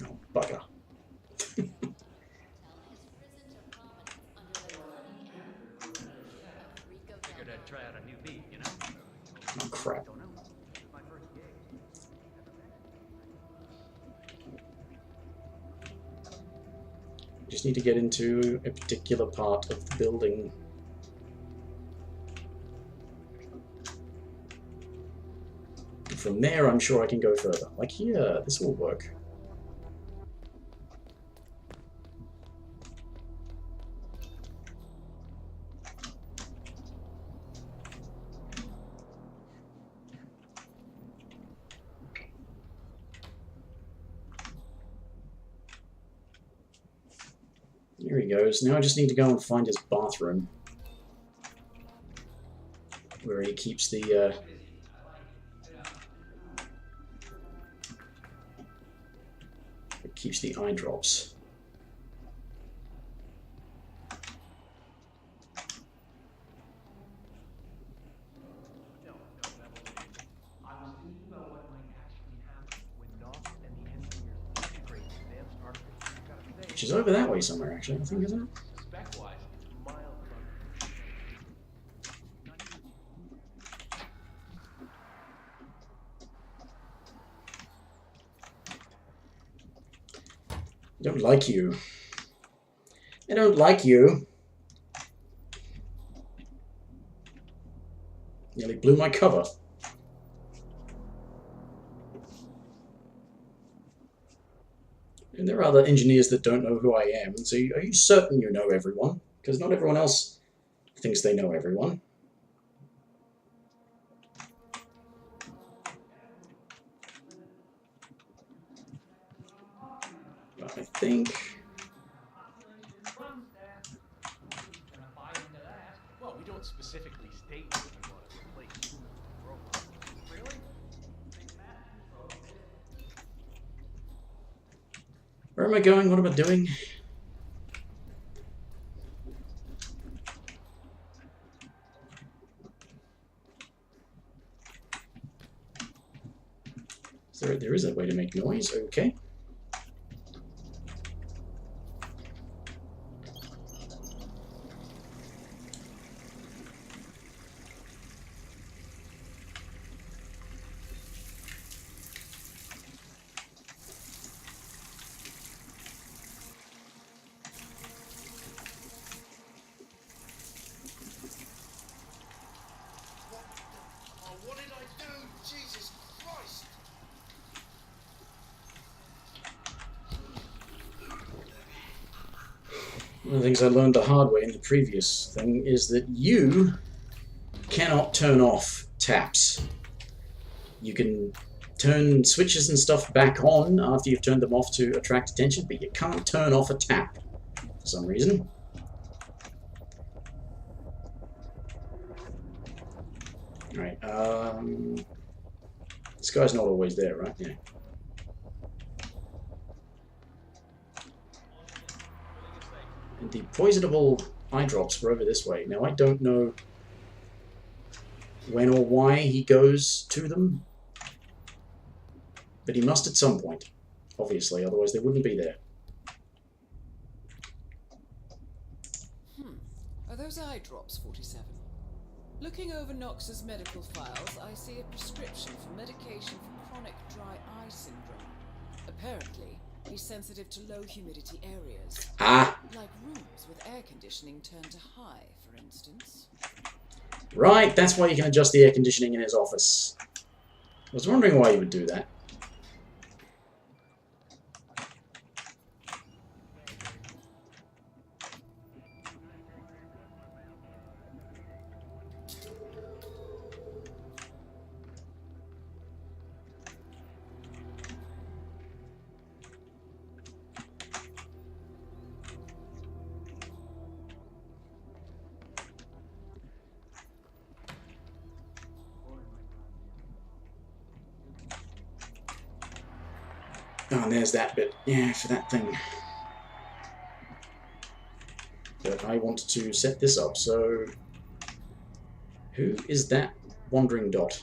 Oh, bugger. Figured I'd try out a new beat, you know? Oh, crap. Just need to get into a particular part of the building. From there, I'm sure I can go further. Like here, this will work. Here he goes. Now I just need to go and find his bathroom, where he keeps the eye drops. Which is over that way somewhere, actually, I think, isn't it? Spec-wise, it's miles above. I don't like you. I don't like you. Nearly blew my cover. And there are other engineers that don't know who I am. So are you certain you know everyone? Because not everyone else thinks they know everyone. I think... Well, we don't specifically state what we want to replace. Really? Where am I going? What am I doing? There is a way to make noise, okay. What did I do? Jesus Christ! One of the things I learned the hard way in the previous thing is that you cannot turn off taps. You can turn switches and stuff back on after you've turned them off to attract attention, but you can't turn off a tap for some reason. Right, this guy's not always there, right? Yeah. And the poisonable eye drops were over this way. Now, I don't know when or why he goes to them, but he must at some point, obviously, otherwise they wouldn't be there. Are those eye drops, 47? Looking over Knox's medical files, I see a prescription for medication for chronic dry eye syndrome. Apparently, he's sensitive to low humidity areas. Ah! Like rooms with air conditioning turned to high, for instance. Right, that's why you can adjust the air conditioning in his office. I was wondering why you would do that. Oh, and there's that bit. Yeah, for that thing. But I want to set this up, so... Who is that wandering dot?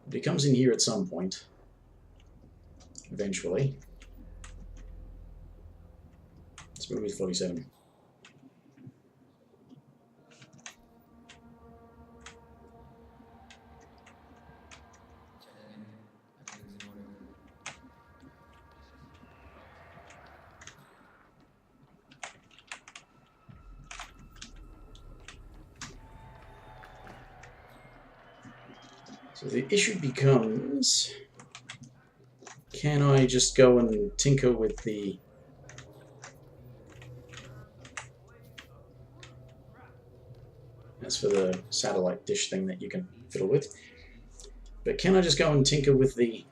But he comes in here at some point. Eventually. Let's move with 47. So the issue becomes, can I just go and tinker with the... That's for the satellite dish thing that you can fiddle with. But can I just go and tinker with the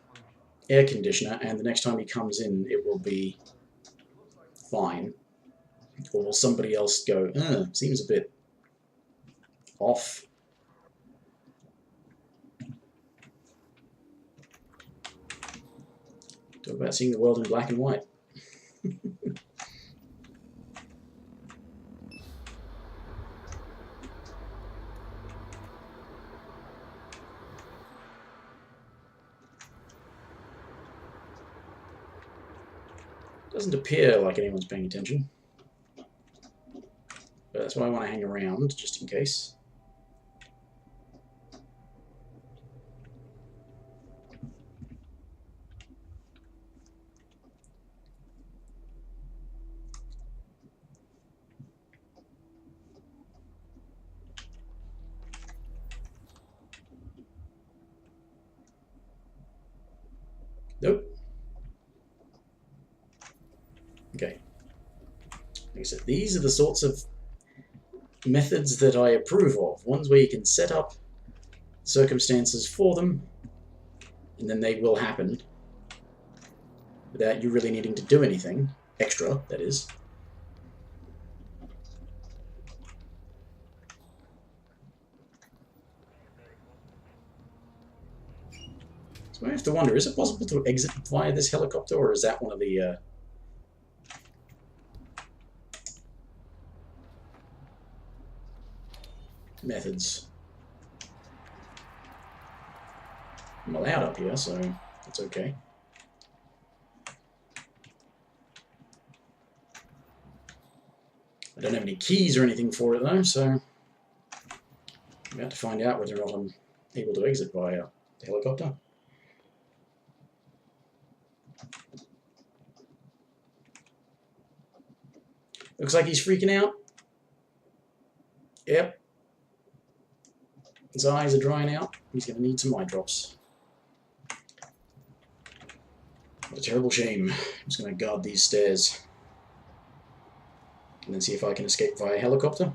air conditioner, and the next time he comes in it will be fine? Or will somebody else go, seems a bit off? Talk about seeing the world in black and white. Doesn't appear like anyone's paying attention. But that's why I want to hang around, just in case. Nope. Okay. Like I said, these are the sorts of methods that I approve of. Ones where you can set up circumstances for them, and then they will happen without you really needing to do anything extra, that is. So I have to wonder, is it possible to exit via this helicopter, or is that one of the methods? I'm allowed up here, so it's okay. I don't have any keys or anything for it though, so I'm about to find out whether or not I'm able to exit via the helicopter. Looks like he's freaking out. Yep. His eyes are drying out. He's going to need some eye drops. What a terrible shame. I'm just going to guard these stairs. And then see if I can escape via helicopter.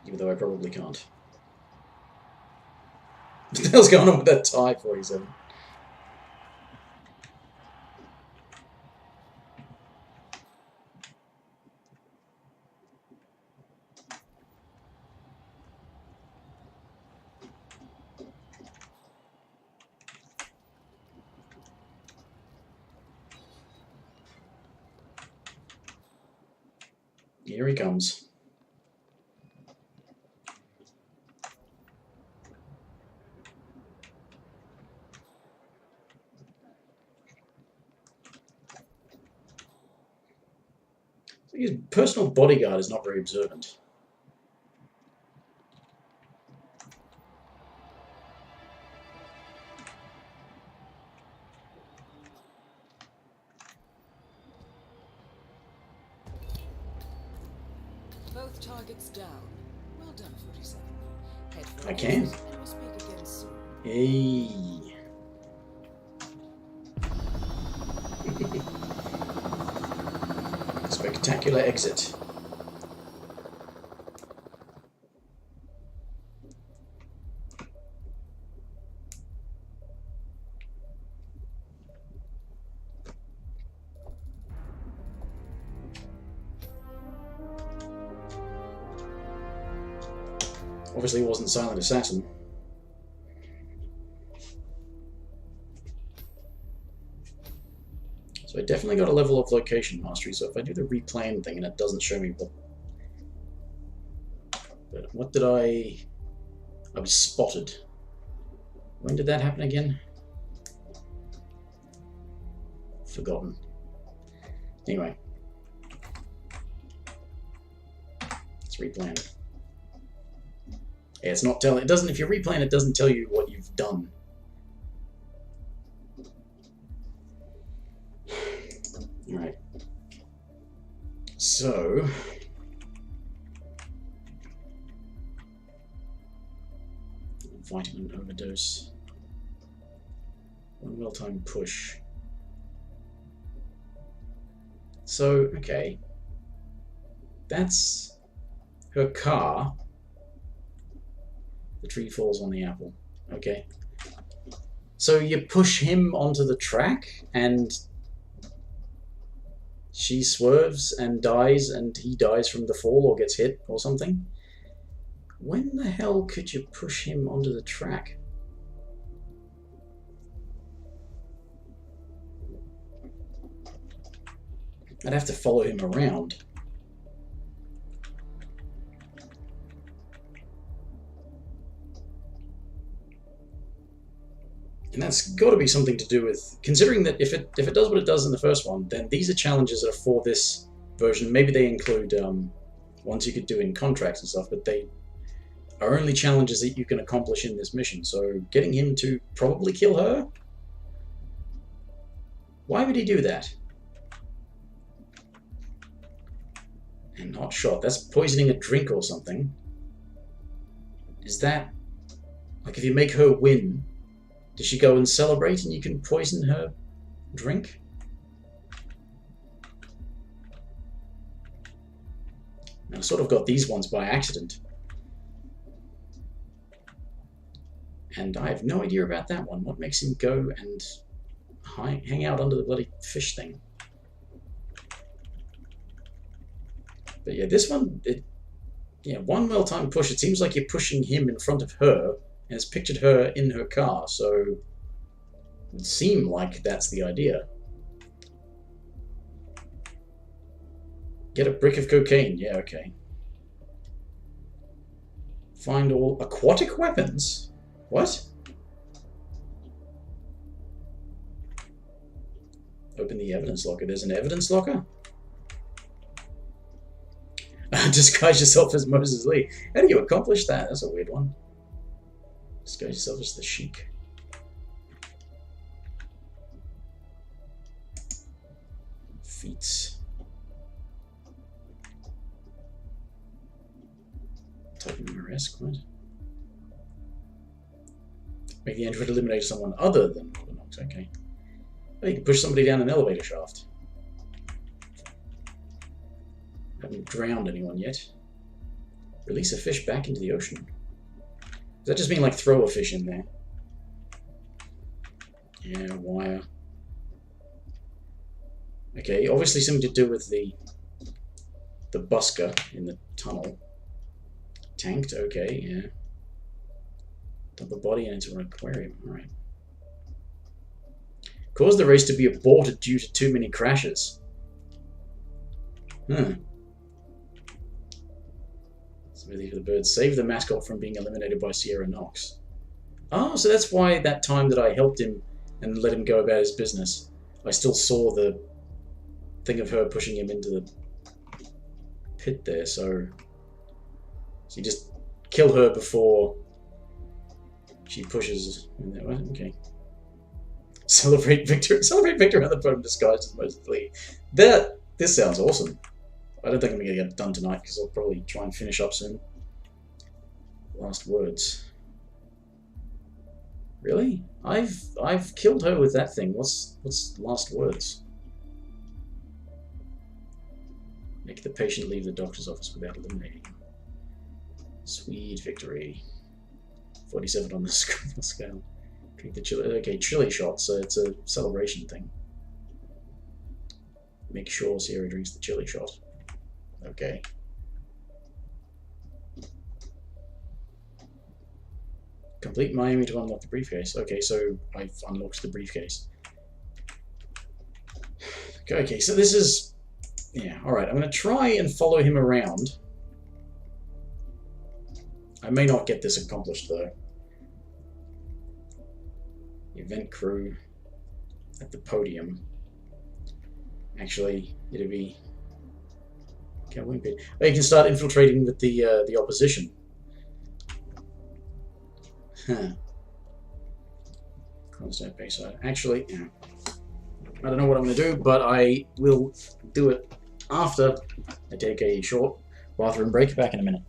Even though I probably can't. What the hell's going on with that TIE 47? Here he comes. So his personal bodyguard is not very observant. Both targets down. Well done, 47. Head for I can. and we'll speak again soon. Hey. Spectacular exit. Obviously it wasn't Silent Assassin. So I definitely got a level of location mastery, so if I do the replan thing and it doesn't show me what... But what did I was spotted. When did that happen again? Forgotten. Anyway. Let's replan it. Yeah, it's not telling. It doesn't. If you replan, it doesn't tell you what you've done. All right. So. Vitamin overdose. One well-timed push. So, okay. That's her car. The tree falls on the apple. Okay. So you push him onto the track and she swerves and dies and he dies from the fall or gets hit or something. When the hell could you push him onto the track? I'd have to follow him around. And that's got to be something to do with, considering that if it does what it does in the first one, then these are challenges that are for this version. Maybe they include ones you could do in contracts and stuff, but they are only challenges that you can accomplish in this mission. So getting him to probably kill her? Why would he do that? And hot shot, that's poisoning a drink or something. Is that, like, if you make her win, does she go and celebrate and you can poison her drink? I sort of got these ones by accident. And I have no idea about that one. What makes him go and hang out under the bloody fish thing? But yeah, this one, one well-timed push. It seems like you're pushing him in front of her, and it's pictured her in her car, so it would seem like that's the idea. Get a brick of cocaine. Yeah, okay. Find all aquatic weapons? What? Open the evidence locker. There's an evidence locker? Disguise yourself as Moses Lee. How do you accomplish that? That's a weird one. Disguise yourself as the Sheik. Feats. Type in arrest, what? Make the android eliminate someone other than Morganox. Okay. Oh, you can push somebody down an elevator shaft. Haven't drowned anyone yet. Release a fish back into the ocean. Does that just mean like throw a fish in there? Yeah, wire. Okay, obviously something to do with the busker in the tunnel. Tanked, okay, yeah. Dump a body into an aquarium, alright. Cause the race to be aborted due to too many crashes. Smithy for the birds. Save the mascot from being eliminated by Sierra Knox. Oh, so that's why that time that I helped him and let him go about his business, I still saw the thing of her pushing him into the pit there, so you just kill her before she pushes in there. Okay. Celebrate Victor on the podium disguised as Moses Lee. This sounds awesome. I don't think I'm going to get it done tonight because I'll probably try and finish up soon. Last words. Really? I've killed her with that thing. What's last words? Make the patient leave the doctor's office without eliminating him. Sweet victory. 47 on the scale. Drink the chili. Okay, chili shot, so it's a celebration thing. Make sure Sierra drinks the chili shot. Okay. Complete Miami to unlock the briefcase. Okay, so I've unlocked the briefcase. Okay, so this is... Yeah, alright. I'm going to try and follow him around. I may not get this accomplished, though. Event crew at the podium. Actually, it'll be... Oh, you can start infiltrating with the opposition. Huh. Constant Bayside. Actually, yeah. I don't know what I'm going to do, but I will do it after I take a short bathroom break. Back in a minute.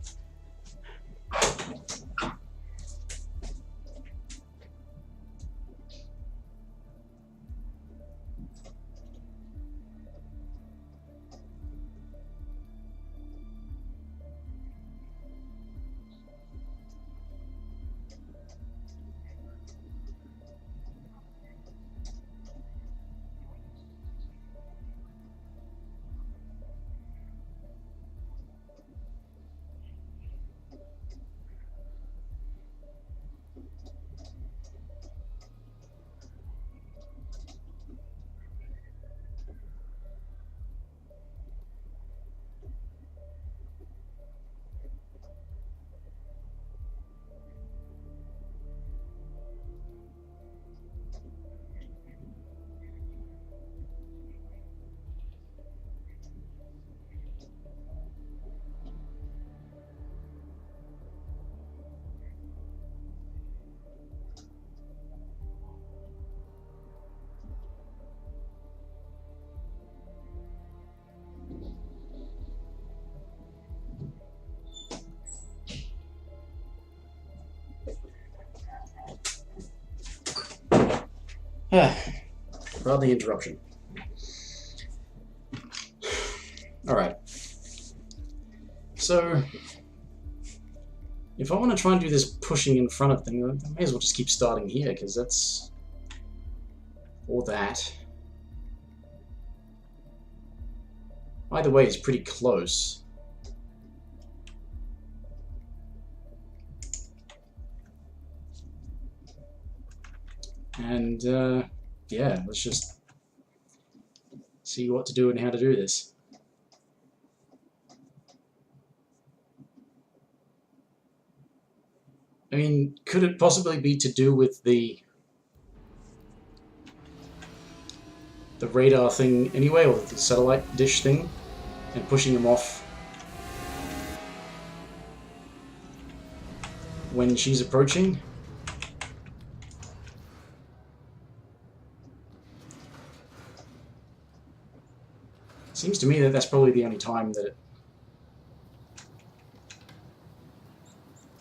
Pardon the interruption. Alright. So, if I want to try and do this pushing in front of thing, I may as well just keep starting here, because that's... or that. Either way is pretty close. And, yeah, let's just see what to do and how to do this. I mean, could it possibly be to do with the radar thing anyway, or the satellite dish thing, and pushing them off when she's approaching? Seems to me that that's probably the only time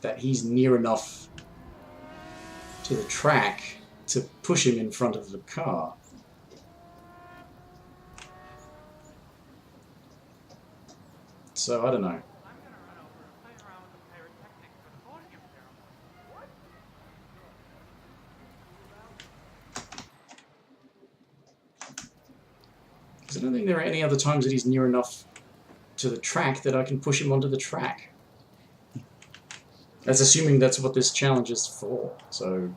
that he's near enough to the track to push him in front of the car. So I don't know. Because I don't think there are any other times that he's near enough to the track that I can push him onto the track. That's assuming that's what this challenge is for, so...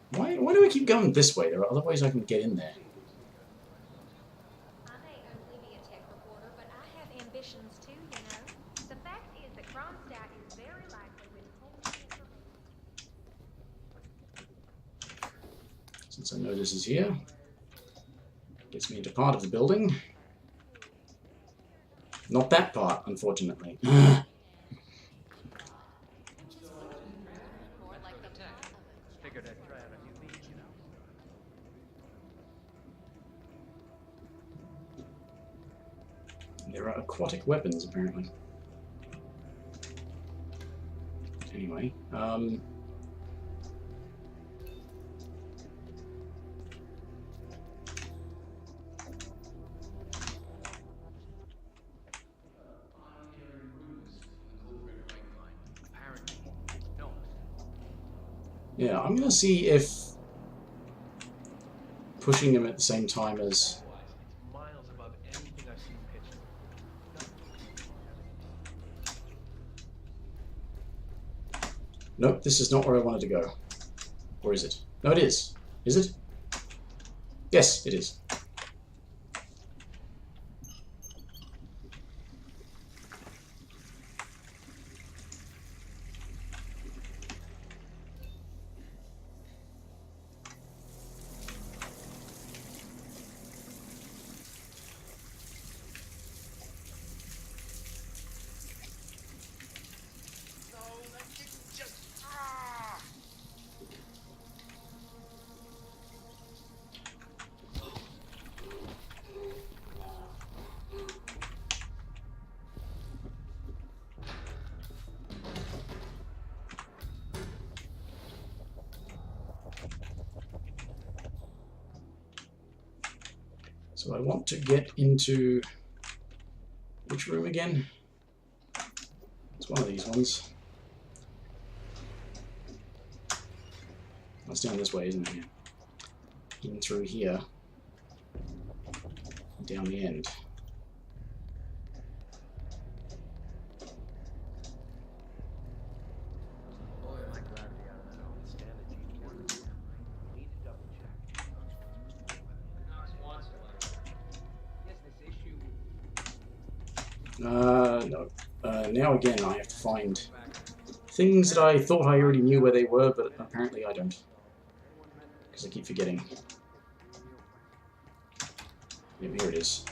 Why do I keep going this way? There are other ways I can get in there. I ain't only be a tech reporter, but I have ambitions too, you know. The fact is that Kronstadt is very likely withholding information. Since I know this is here, gets me into part of the building. Not that part, unfortunately. There are aquatic weapons, apparently. Anyway, yeah, I'm gonna see if pushing him at the same time as... Nope, this is not where I wanted to go. Or is it? No, it is. Is it? Yes, it is. So I want to get into which room again? It's one of these ones. That's down this way, isn't it? In through here, down the end. No. Now again I have to find things that I thought I already knew where they were, but apparently I don't. Because I keep forgetting. Yep, here it is.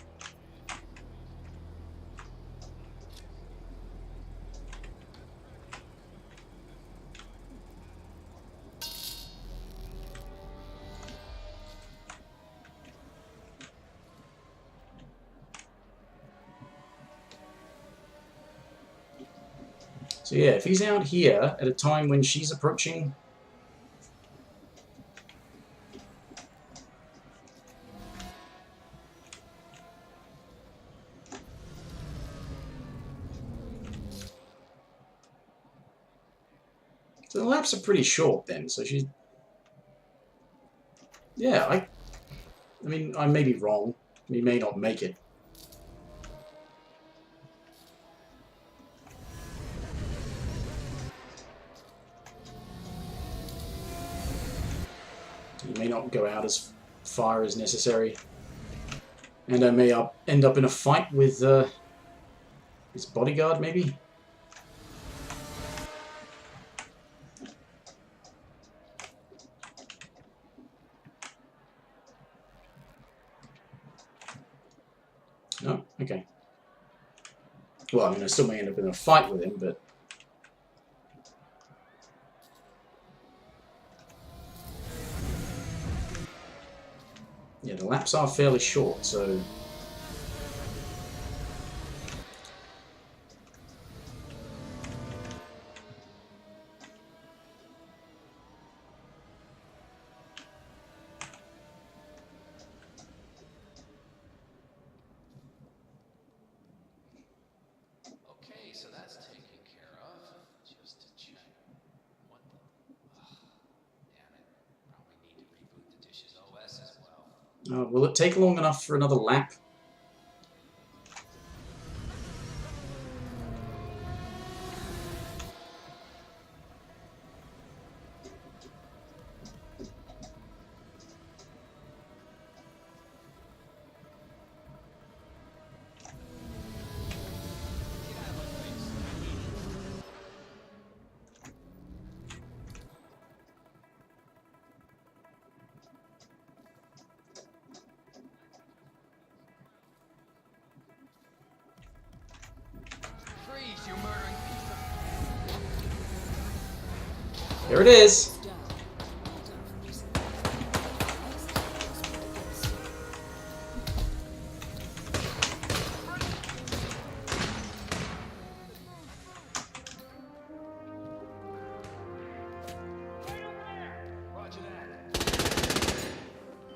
So So yeah, if he's out here at a time when she's approaching... So the laps are pretty short then, so she's... Yeah, I mean, I may be wrong. We may not make it. You may not go out as far as necessary. And I may end up in a fight with his bodyguard, maybe? No? Okay. Well, I mean, I still may end up in a fight with him, but... Yeah, the laps are fairly short, so... Okay, so that's taken care of. Just to check. What the? Damn it. Probably need to reboot the Dishes OS as well. will it take long enough for another lap? Freeze, you murdering piece of... There it is!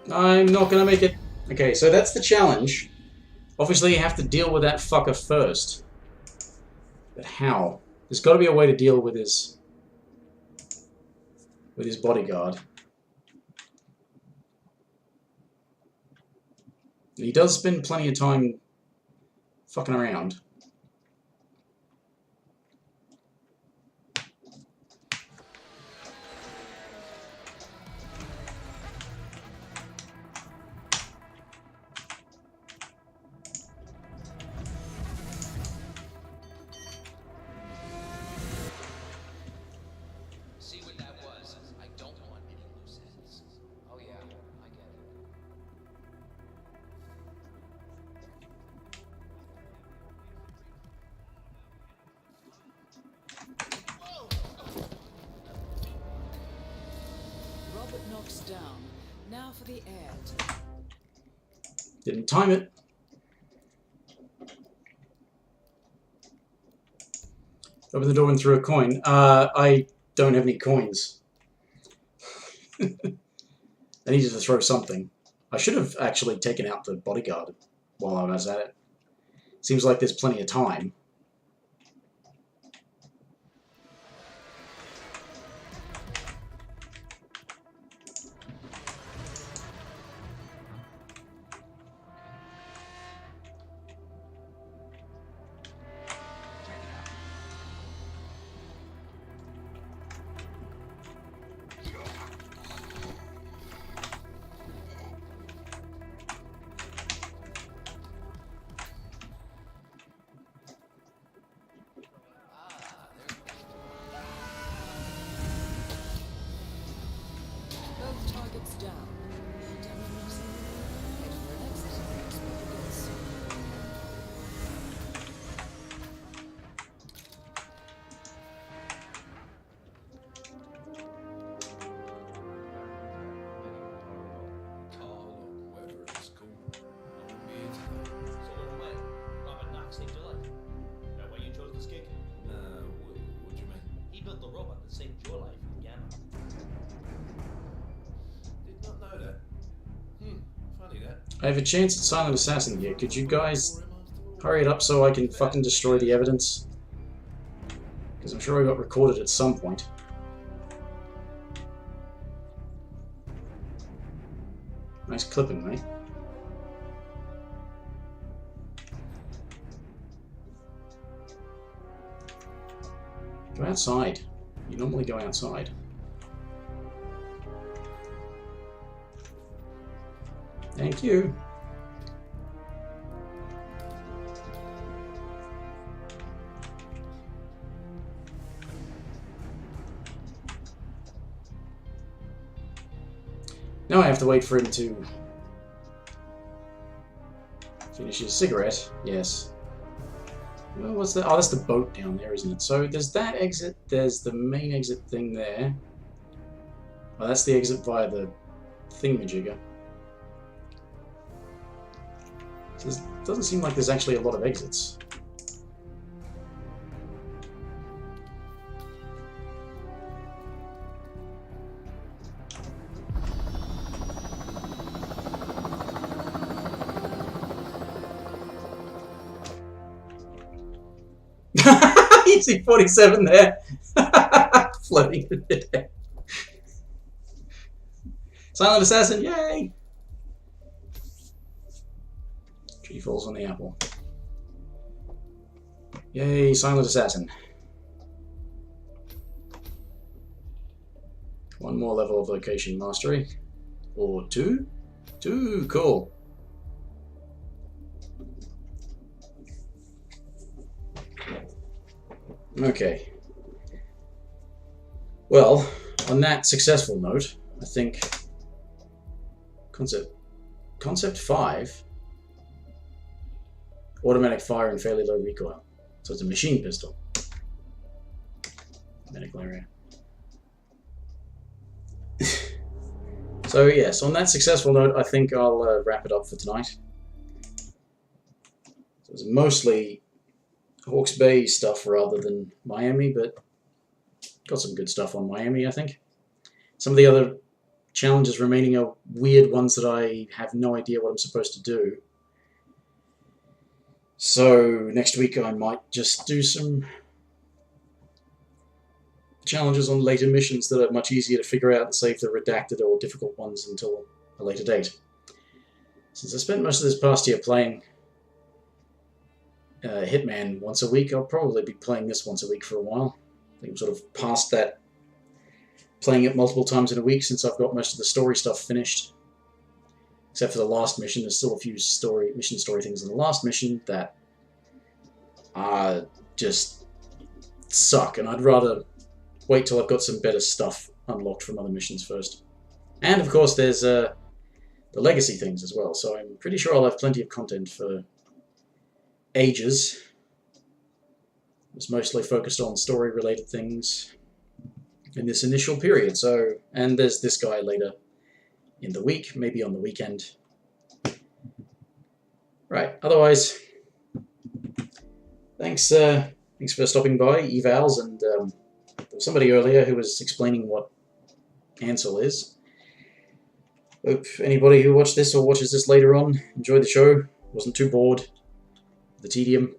I'm not gonna make it. Okay, so that's the challenge. Obviously, you have to deal with that fucker first. But how? There's got to be a way to deal with his bodyguard. He does spend plenty of time fucking around. See what that was? I don't want any loose ends. Oh yeah, I get it. Robert knocks down. Now for the air. Didn't time it. Open the door and threw a coin. I don't have any coins. I needed to throw something. I should have actually taken out the bodyguard while I was at it. Seems like there's plenty of time. Both targets down. Head for an exit. Expect again soon. Carl or whatever it's called. I won't be here today. So what away? Robert Knox, Nick Dillon. That why you chose this gig? Nah, we're I have a chance at Silent Assassin here. Could you guys hurry it up so I can fucking destroy the evidence? Because I'm sure I got recorded at some point. Nice clipping, mate. Go outside. You normally go outside. Thank you. Now I have to wait for him to finish his cigarette. Yes. Well, what's that? Oh, that's the boat down there, isn't it? So there's that exit. There's the main exit thing there. Oh, that's the exit via the thingamajigger. So it doesn't seem like there's actually a lot of exits. You see 47 there. Floating in the air. Silent Assassin, yay! Tree falls on the apple. Yay, Silent Assassin. One more level of location mastery. Or two? Two, cool. Okay. Well, on that successful note, I think concept 5, automatic fire and fairly low recoil. So it's a machine pistol. Medical area. So yes, on that successful note, I think I'll wrap it up for tonight. So it's mostly Hawke's Bay stuff rather than Miami, but got some good stuff on Miami, I think. Some of the other challenges remaining are weird ones that I have no idea what I'm supposed to do. So next week I might just do some challenges on later missions that are much easier to figure out and save the redacted or difficult ones until a later date. Since I spent most of this past year playing Hitman once a week, I'll probably be playing this once a week for a while. I think I'm sort of past that playing it multiple times in a week since I've got most of the story stuff finished. Except for the last mission, there's still a few mission story things in the last mission that just suck, and I'd rather wait till I've got some better stuff unlocked from other missions first. And of course there's the legacy things as well, so I'm pretty sure I'll have plenty of content for ages. It's mostly focused on story-related things in this initial period. So, and there's this guy later in the week, maybe on the weekend. Right. Otherwise, thanks for stopping by, evals, and there was somebody earlier who was explaining what Ansel is. Hope anybody who watched this or watches this later on enjoyed the show, wasn't too bored of the tedium.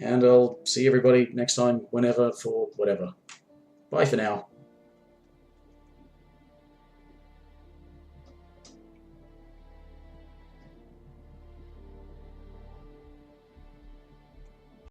And I'll see everybody next time, whenever, for whatever. Bye for now.